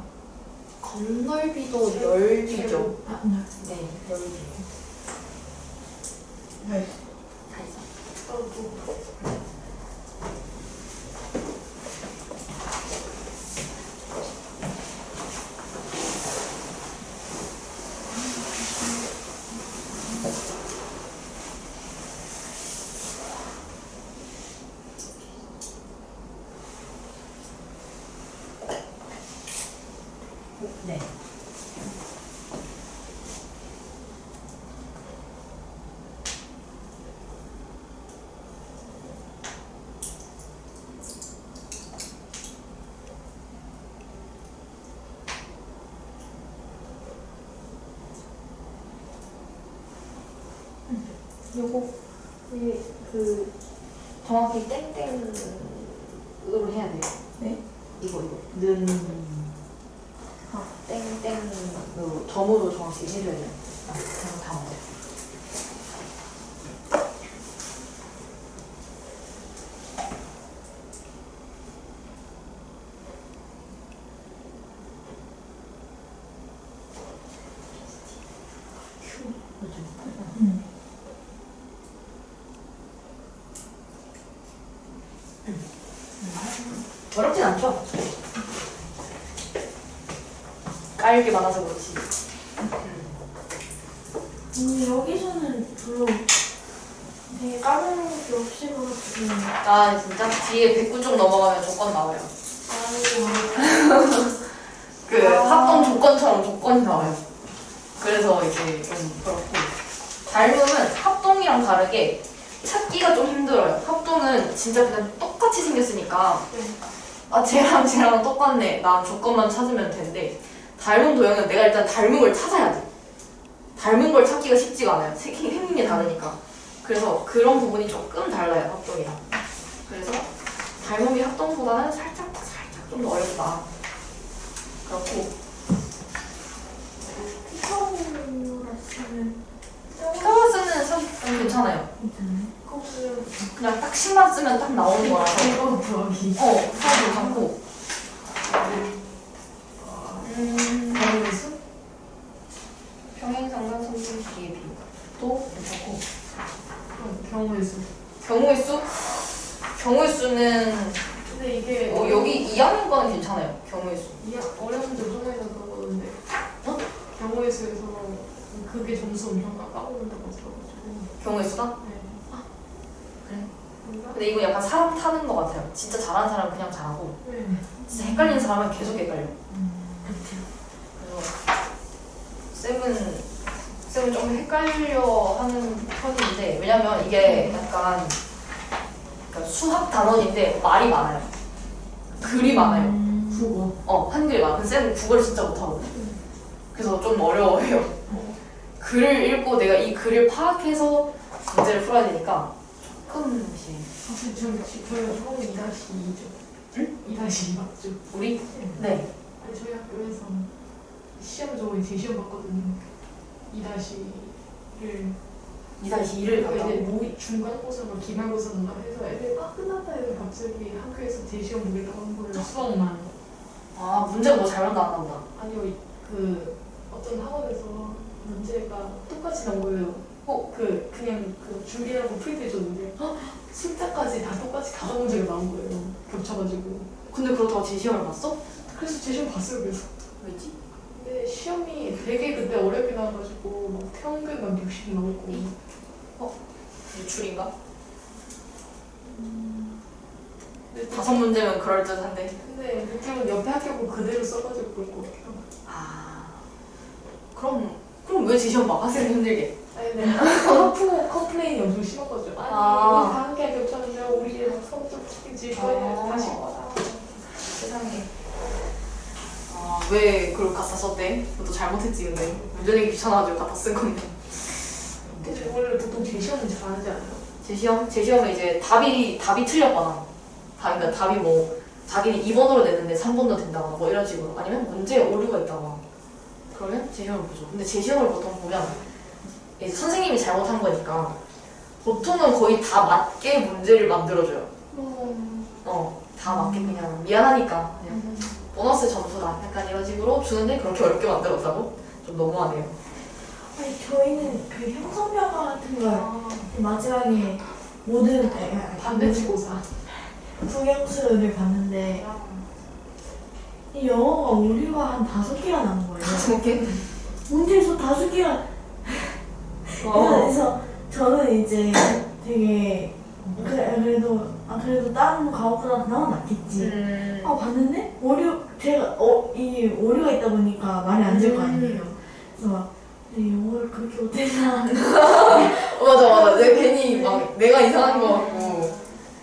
건널비도 넓이죠. 아, 네. 네, 넓이. 네. 다 있어. 네. 요거 그 정확히 땡땡으로 해야 돼요. 네? 이거 는 땡땡으로 점으로 정확히 해줘야 돼요. 그럼 다 맞아요. 어렵진 않죠? 깔게 많아서 그렇지. 여기서는 별로 되게 까먹는 게 없이 그렇거든요. 아 진짜 뒤에 109쪽 넘어가면 조건 나와요. 그 합동 조건처럼 조건이 나와요. 그래서 이제 좀 그렇고 닮음은 합동이랑 다르게 찾기가 좀 힘들어요. 합동은 진짜 그냥 똑같이 생겼으니까 아 쟤랑 쟤랑 똑같네. 난 조건만 찾으면 된대. 닮은 도형은 내가 일단 닮은 걸 찾아야 돼. 닮은 걸 찾기가 쉽지가 않아요. 행님이 다르니까. 그래서 그런 부분이 조금 달라요. 합동이랑. 그래서 닮음이 합동보다는 살짝 좀 더 어렵다. 그렇고 피카오라스는 피카소스는 사실 좀 괜찮아요. 괜찮아요? 거기에 그냥 딱 10만 쓰면 딱 나오는 거라. 이거 구하기. 그거 괜찮고. 경우의 수? 평행상관 성분비의 비도 괜찮고. 경우의 수. 경우의 수? 경우의 수는 근데 이게 여기 2학년 거는 괜찮아요. 경우의 수. 어려운 문제 조금이라도 그러는데 경우의 수에서 그게 점수 엄청 깎아먹는다고 들어가지고. 경우의 수가? 네. 그래? 뭔가? 근데 이거 약간 사람 타는 거 같아요. 진짜 잘하는 사람은 그냥 잘하고 네. 진짜 헷갈리는 사람은 계속 헷갈려. 그래서 쌤은 좀 헷갈려 하는 편인데 왜냐면 이게 약간 그러니까 수학 단원인데 말이 많아요. 글이 많아요. 국어. 한글이 많아. 근데 쌤은 국어를 진짜 못하거든. 그래서 좀 어려워해요. 글을 읽고 내가 이 글을 파악해서 문제를 풀어야 되니까 조금씩. 저희 처음에 2-2죠. 응? 2-2 맞죠? 우리? 네. 아니 저희 학교에서 시험 저번에 제시험 봤거든요. 2-1을 2-2를 이제 봤다고? 모의 중간고사가 기말고사인가 해서 애들 끝났다 해서 갑자기 학교에서 제시험 보겠다고 한 거예요. 수학만. 아 문제가 뭐 잘못 나왔나 보다. 아니요 그 어떤 학원에서 문제가 똑같이 나온 거예요. 그냥 그 준비하고 프린트 해줬는데 숫자까지 다 똑같이 다섯 문제가 나온 거예요. 겹쳐가지고. 근데 그렇다고 제 시험을 봤어? 그래서 제시험 봤어요. 그래서. 왜지? 근데 시험이 되게 그때 어렵게 나와가지고 막 평균 막 60 나오고. 유출인가? 근데 5문제면 그럴듯한데. 근데 느낌은 옆에 학교 거 그대로 써가지고 그럴 것 같아요. 아 그럼 왜 제 시험 봐? 학생이 힘들게. 아니 근데 학부 컴플레인이 엄청 심했거든요. 아니 아. 우리 다 함께 겹쳤는데 우리 막 성적 책임질 거예요. 다시 봐라. 세상에. 왜 그걸 갖다 썼대? 그것도 잘못했지 근데. 문제 내기 귀찮아가지고 갖다 쓴 건데. 근데 원래 보통 제시험은 잘하지 않아요? 제 시험에 이제 답이 틀렸거나 그러니까 답이 뭐 자기는 2번으로 냈는데 3번도 된다거나 뭐 이런 식으로 아니면 문제에 오류가 있다거나 그러면 제 시험을 보죠. 근데 제 시험을 보통 보면 이제 선생님이 잘못한 거니까 보통은 거의 다 맞게 문제를 만들어줘요. 다 맞게 그냥 미안하니까 그냥 보너스 점수다 약간 이런 식으로 주는데 그렇게 어렵게 만들었다고? 좀 너무하네요. 아니 저희는 그 형성평가 같은 걸 마지막에 모든 반대치고사. 국영수를 봤는데 이 영어가 오류가 한 5개가 나온 거예요. 이렇게? 문제에서 5개가 그래서 저는 이제 되게 그래도 다른 과목보다 그나마 낫겠지. 봤는데 이 오류가 있다 보니까 말이 안 될 거 아니에요. 그래서 막 영어를 그렇게 못했나. 맞아. 내가 괜히 막 내가 이상한 거 같고.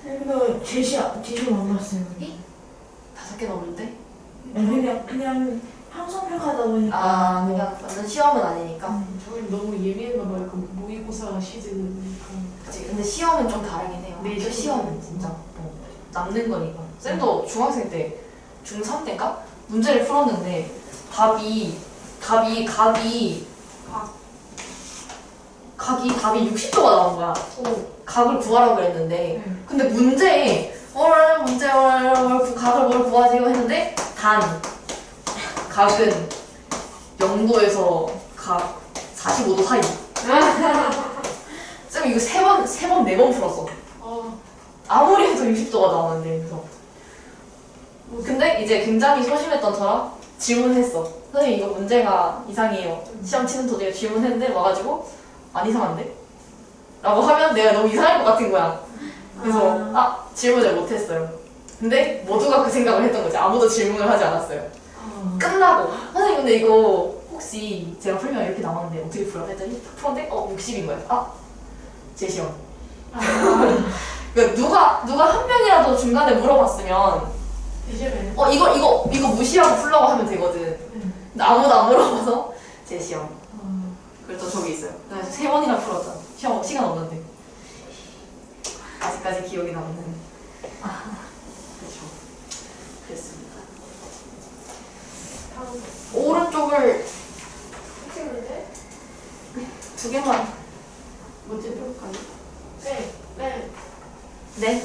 그리고 제시험 안 봤어요. 5개 넘는데? 그냥 형성평가다 보니까 그냥 완전 시험은 아니니까. 저희 너무 예민했나 봐요. 그 모의고사 시즌이니까. 그치. 근데 시험은 좀 다르긴 해요. 네, 그 시험은 진짜 남는 거니까. 쌤도 중학생 때, 중3 때인가? 문제를 풀었는데 답이 60도가 나온 거야. 각을 구하라고 그랬는데 근데 문제에 각을 뭘 구하지 했는데 각은 0도에서 각 45도 사이. 쌤 이거 4번 풀었어. 아무리 해도 60도가 나오는데 그래서 근데 이제 굉장히 소심했던 저라 질문했어. 선생님 이거 문제가 이상해요. 시험 치는 도중에 질문했는데 와가지고 안 이상한데? 라고 하면 내가 너무 이상할 것 같은 거야. 그래서 질문을 못했어요. 근데 모두가 그 생각을 했던 거지. 아무도 질문을 하지 않았어요. 끝나고 선생님 근데 이거 혹시 제가 풀면 이렇게 나왔는데 어떻게 풀어? 했더니 딱 풀었는데 60인 거야. 제 시험. 그러니까 누가 한 명이라도 중간에 물어봤으면 이거 무시하고 풀라고 하면 되거든. 근데 아무도 안 물어봐서 제 시험. 그래서 저기 있어요. 그래서 3번이나 풀었잖아. 시간 없는데. 아직까지 기억이 남는. 그렇죠. 그랬습니다. 오른쪽을 했는데 2개만. 먼저 해볼까요? 네. 네.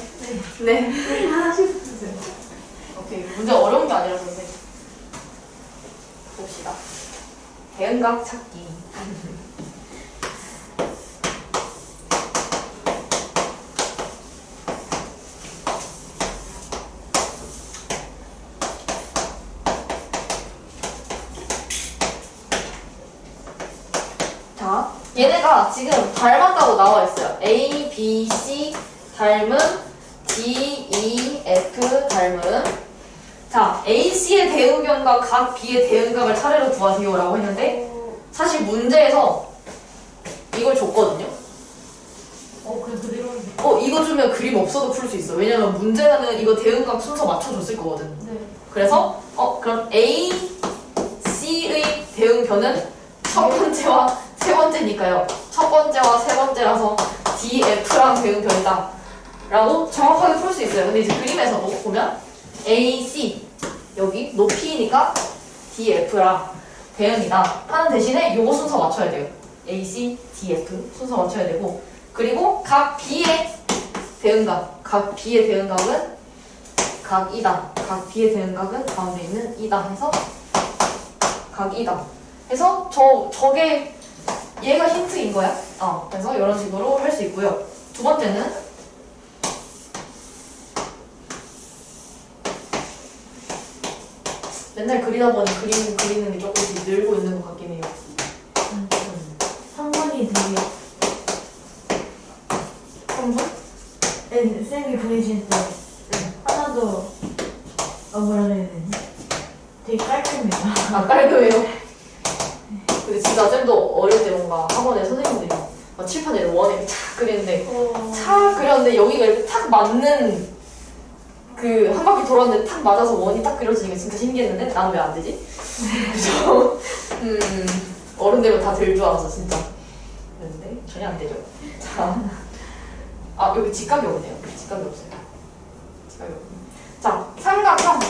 네. 하나씩 주세요. 오케이. 문제 어려운 게 아니라 선생님. 봅시다. 대응각 찾기. 자, 얘네가 지금 닮았다고 나와 있어요. A, B, C 닮은, D, E, F 닮은. 자, A, C의 대응견과 각 B의 대응각을 차례로 구하세요라고 했는데 사실 문제에서 이걸 줬거든요. 그냥 그대로 하면 돼요. 이거 주면 그림 없어도 풀 수 있어. 왜냐면 문제는 이거 대응각 순서 맞춰줬을 거거든. 네. 그래서 그럼 A, C의 대응견은 첫 번째와 세 번째니까요. 첫 번째와 세 번째라서 D, F랑 대응견이다 라고 정확하게 풀 수 있어요. 근데 이제 그림에서도 보면 A, C 여기 높이니까 D, F랑 대응이다 하는 대신에 요거 순서 맞춰야 돼요. A, C, D, F 순서 맞춰야 되고, 그리고 각 B의 대응각, 각 B의 대응각은 각이다. 각 B의 대응각은 가운데 있는 이다 해서 각이다 해서 저게 얘가 힌트인 거야. 그래서 이런 식으로 할 수 있고요. 두 번째는 맨날 그리다 보니 그림 그리는 게 조금씩 늘고 있는 것 같긴 해요. 3번이 되게 3분? 쌤이 보내실 때 하나도 뭐라 해야 되지? 되게 깔끔해요. 깔끔해요. 근데 진짜 쌤도 어릴 때 뭔가 학원에 선생님들이 막 칠판에 원에 이렇게 착 그리는데 착 그렸는데 여기가 이렇게 탁 맞는 그 한 바퀴 돌았는데 탁 맞아서 원이 딱 그려지니까 진짜 신기했는데 나는 왜 안 되지? 그래서 어른 되면 다 될 줄 알았어 진짜. 그런데 전혀 안 되죠. 자, 여기 직각이 없네요. 직각이 없어요. 직각이 없네요. 자, 삼각형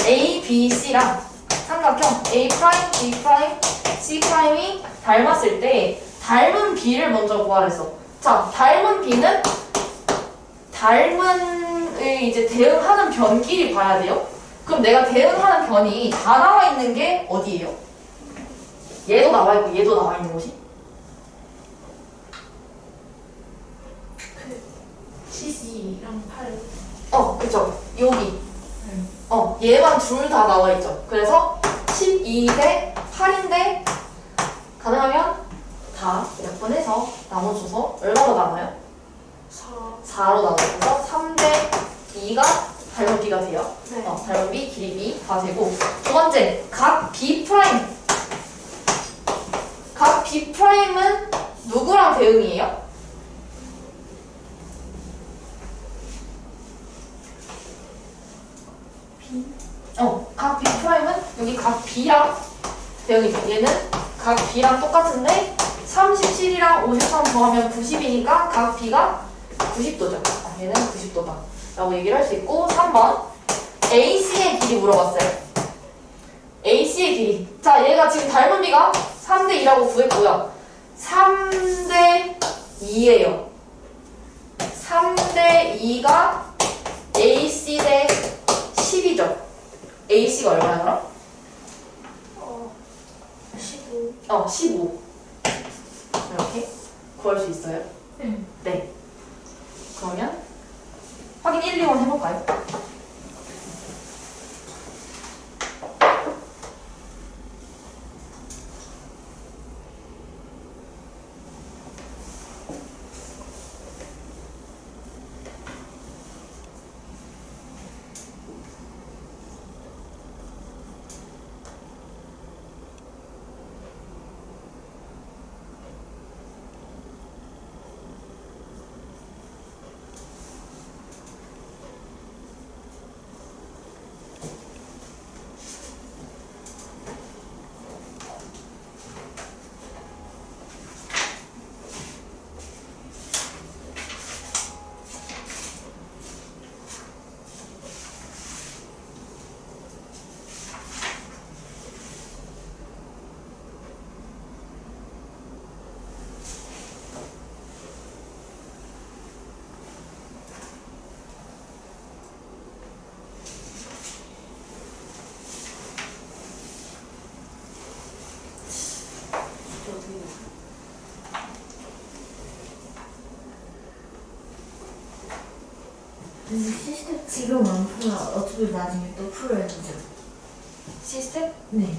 A, B, C랑 삼각형 A 프라임, B 프라임, C 프라임이 닮았을 때 닮은 B를 먼저 구하랬어. 자, 닮은 B는 닮은의 이제 대응하는 변끼리 봐야 돼요. 그럼 내가 대응하는 변이 다 나와 있는 게 어디예요? 얘도 나와 있고 얘도 나와 있는 곳이? 12랑 8. 그쵸. 여기. 얘만 둘 다 나와 있죠. 그래서 12대 8인데 가능하면 다 약분해서 나눠줘서 얼마로 나눠요? 4로 나눠서 3대 2가 닮은 B가 돼요. 네. 닮은 B, 길이 B가 되고, 두 번째, 각 B 프라임. 각 B 프라임은 누구랑 대응이에요? 각 B 프라임은 여기 각 B랑 대응이죠. 얘는 각 B랑 똑같은데 37이랑 53 더하면 90이니까 각 B가 90도죠. 얘는 90도다 라고 얘기를 할 수 있고, 3번 AC의 길이 물어봤어요. AC의 길이. 자, 얘가 지금 닮은 B가 3대 2라고 구했고요. 3대 2예요. 3대 2가 AC 대 10이죠. AC가 얼마야 그럼? 15. 15. 이렇게 구할 수 있어요? 네. 그러면 확인 1, 2번 해볼까요? 근데 시스템 지금 안 풀어. 어차피 나중에 또 풀어야 되죠. 시스템? 네.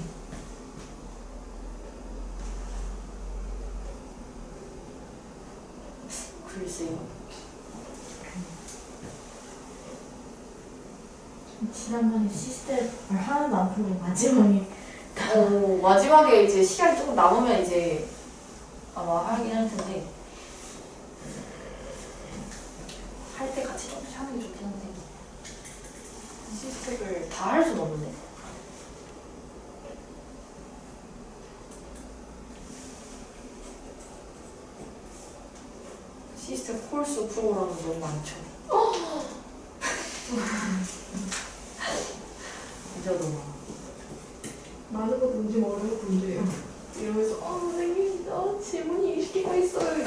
글쎄요. 지난번에 시스템을 하나도 안 풀고 마지막에 마지막에 이제 시간이 조금 남으면 이제 아마 하긴 할 텐데 할 때 같이 조금씩 하는 게 좋긴 한데 시스템을 다 할 수는 없네. 시스템 콜수 프로그램이 너무 많죠. 진짜 너무 많아. 많은 것도 문제 어려운 문제예요. 이러면서 선생님 질문이 20개가 있어요.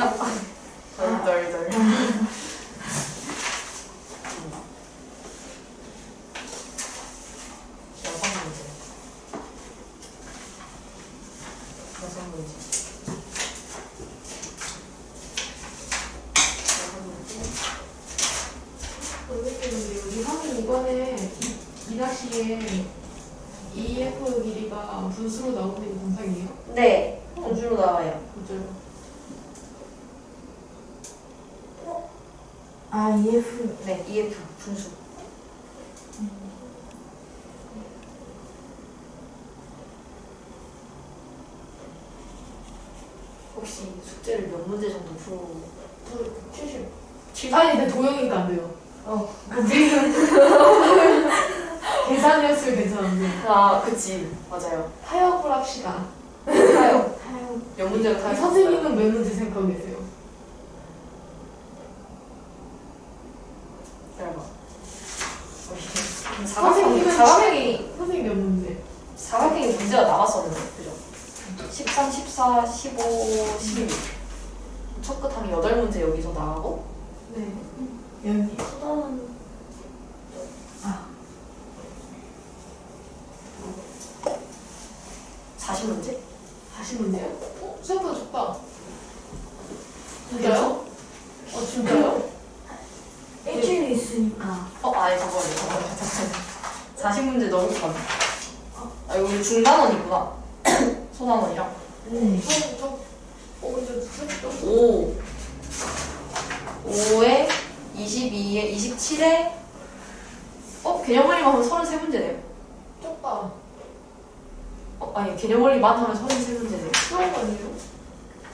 덜덜덜. 여섯 문제. 선생님 우리 학원 이번에 2-2에 EF 길이가 분수로 나오는 게 정상이에요? 네, 분수로 나와요. 맞아요. 아 EF 네, EF 분수. 혹시 숙제를 몇 문제 정도 풀어? 70. 아니 근데 도형이니까 안 돼요. 계산이었으면 괜찮은데. 아, 그치. 맞아요. 타협을 합시다. 타요. 타협 몇 문제를 타요? 선생님은 몇 문제 생각하고 계세요? 기다려봐. 선생님은 사각형이 선생님 몇 문제? 문제가 나왔었는데, 그죠? 13, 14, 15, 16. 첫 끝하면 8문제 여기서 나가고, 네. 여기 수다는 40문제? 40문제요? 생각보다 적다. 진짜요? 진짜요? 일주일이 있으니까 아니, 잠깐만요. 40문제 너무 많아. 아, 여기 중단원 있구나. 소단원이랑. 네. 근데 진짜 5. 5에 22에 27에 개념원리만 하면 33문제네요. 적다. 아니, 개념원리만 하면 33문제네요. 수학 아니에요?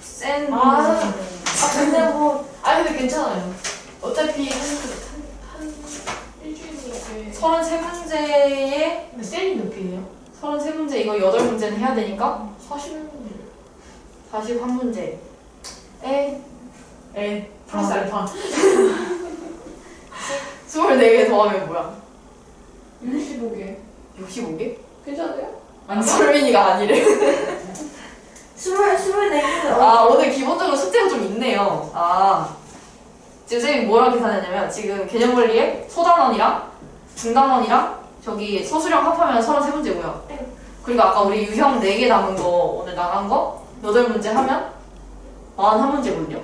센 근데 근데 괜찮아요. 어차피 한 일주일이니까. 33문제에 근데 셀이 몇 개예요? 33문제 이거 8문제는 해야 되니까 40문제. 41문제에 플러스 알파. 24개 더하면 뭐야? 65개. 65개? 괜찮아요? 아니, 설민이가 아니래. 24개는 오늘 기본적으로 숙제가 좀 있네요. 지금 선생님이 뭐랑 계산했냐면 지금 개념원리에 소단원이랑 중단원이랑 저기 소수령 합하면 33문제고요. 그리고 아까 우리 유형 4개 남은 거 오늘 나간 거 8문제 하면 41문제거든요.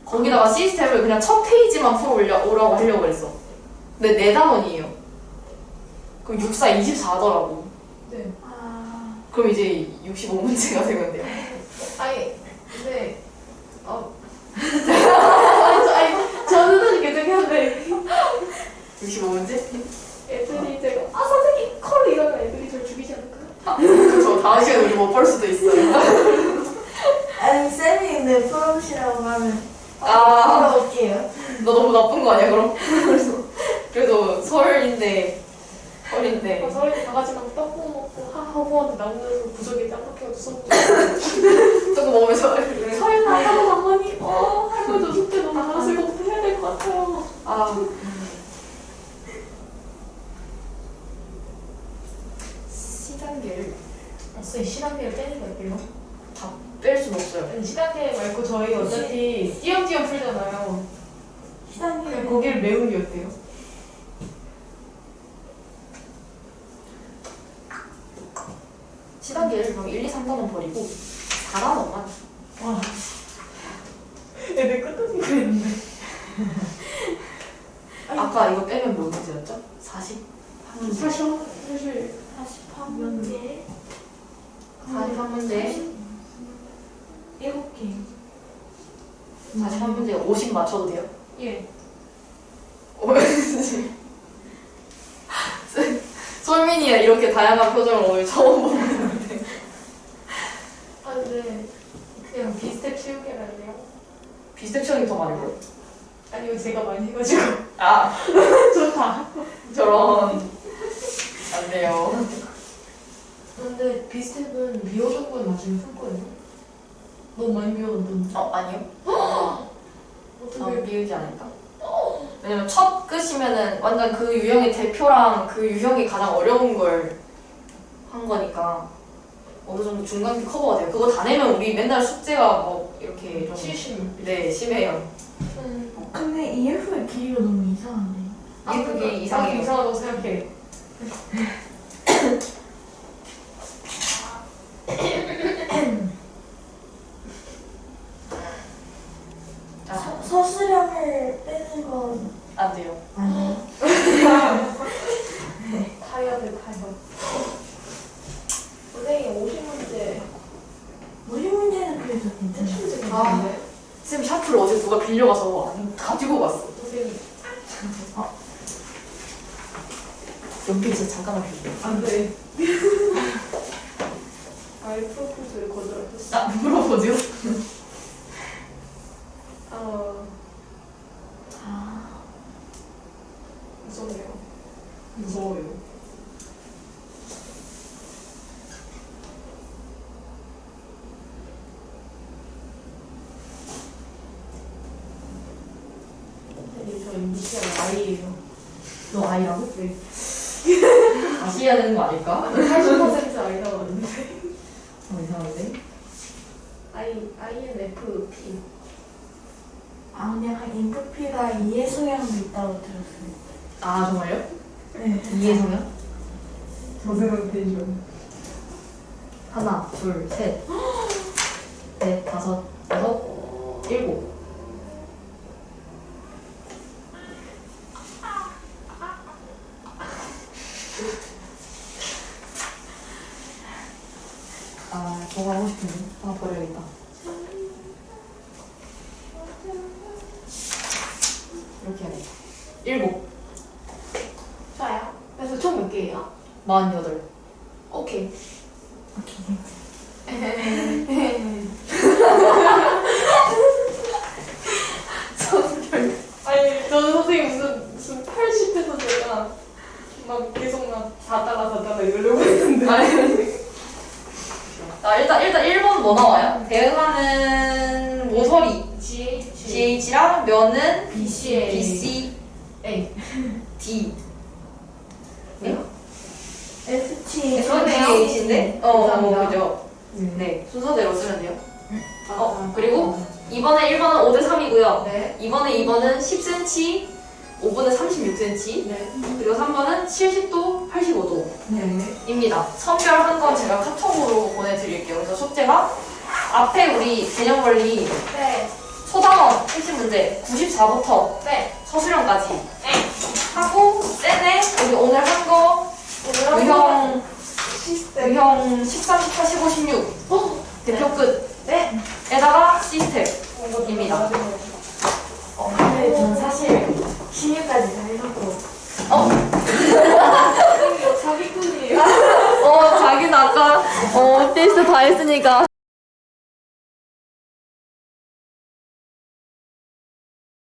거기다가 시스템을 그냥 첫 페이지만 풀어오라고 하려고 그랬어. 근데 4단원이에요. 그럼 6, 4, 24더라고. 네. 그럼 이제 65문제가 되겠네요. 근데 저는 사실 괜찮겠는데 65문제? 애들이 제가 선생님 컬 이러면 애들이 저를 죽이지 않을까요? 그쵸. 다음 시간에 우리 못 볼 수도 있어요. 아니 쌤이 근데 풀어보시라고 하면 풀어볼게요. 너 너무 나쁜 거 아니야, 그럼? 그래도 설인데. 저희 다 같이 막 떡국 먹고 하부한테 나오면서 구석에 짱박해가지고 수업 조금 먹으면서. 설마 하고 장모님 할머니 저 숙제 너무 많아서 이거부터 해야 될 것 같아요. 시단계를 쌤 시간계를 빼는 거 어때요? 다 뺄 순 없어요. 아니 시간계 말고 저희 어차피 띄엄띄엄 풀잖아요. 시단계를 거기를 메우는 게 어때요? 시단계를 그럼 1, 2, 3단원 버리고 4단원만. 애들 끝까지 그랬는데. 아까 이거 빼면 몇 문제였죠? 43문제. 사실 48문제 43문제. 7개 43문제 50 맞춰도 돼요? 예. 솔민이야 이렇게 다양한 표정을 오늘 처음 보는데. 아 근데 그냥 비스텝 치우기랄래요? 비스텝션이 더 많이 보여? 아니요 제가 많이 해가지고 아 좋다. 저런 안 돼요. 근데 비스텝은 미호 정도는 나중에 쓸 거예요. 너무 많이 미워졌던데. 아니요. 어떻게? 비우지 않을까? 왜냐면 첫 끝이면은 완전 그 유형의 대표랑 그 유형이 가장 어려운 걸 한 거니까 어느 정도 중간기 커버가 돼요. 그거 다 내면 우리 맨날 숙제가 뭐 이렇게 좀 70. 네 심해요. 근데 EF의 길이가 너무 이상한데 이게 그게 이상해요. 이상하다고 생각해. 아, 서술형을 빼는 건 안 돼요. 아니에요? 타이어드 타이어. 선생님 50문제. 우리 문제는 그래도 괜찮아요. 30문제 아. 괜찮은데? 쌤 샤프를 어제 누가 빌려가서 가지고 갔어. 선생님 연필 진짜 잠깐만 빌려. 안 돼. 아이 프로포즈를 거절하셨어. 아 물어보죠. 무섭네요. 무서워요. 선생님 저 MBTI I예요. 너 아이라고? 네. 다시 해야 되는 거 아닐까? 80% I라고 하는데. 이상한데? INFP. 아 근데 약간 인프피가 이해 성향도 있다고 들었어요. 아 정말요? 네. 이해성형? 저승은 펜션. 하나, 둘, 셋, 넷, 다섯, 여섯, 일곱. 아, 저거 하고 싶은데. 하나 버려야겠다. 이렇게 해야겠다. 일곱, 좋아요. 그래서 총 몇 개예요? 48. 오케이. 아니 저는 선생님 무슨 80에서 제가 막 계속 막 4달러 이러려고 했는데. 자, 일단 1번 뭐 나와요? 대응하는 모서리. GH랑 면은 BCA. BC, A. D. ST STH인데? 감사합니다. 그죠? 네, 순서대로 쓰면 돼요. 아, 그리고 이번에 1번은 5대 3이고요. 네. 이번에 2번은 10cm, 5번은 36cm, 네. 그리고 3번은 70도, 85도입니다. 네. 선별한 건 제가 카톡으로 보내드릴게요. 그래서 숙제가 앞에 우리 개념 원리 네. 소단원 핵심 문제 94부터 네. 서술형까지 하고 쌤에 우리 오늘 한 거 유형 시스템. 유형 13, 14, 15, 16 대표 네. 끝에다가 시스템입니다. 근데 전 사실 16까지 다 해놓고 자기꾼이에요. 자기는 아까 테스트 다 했으니까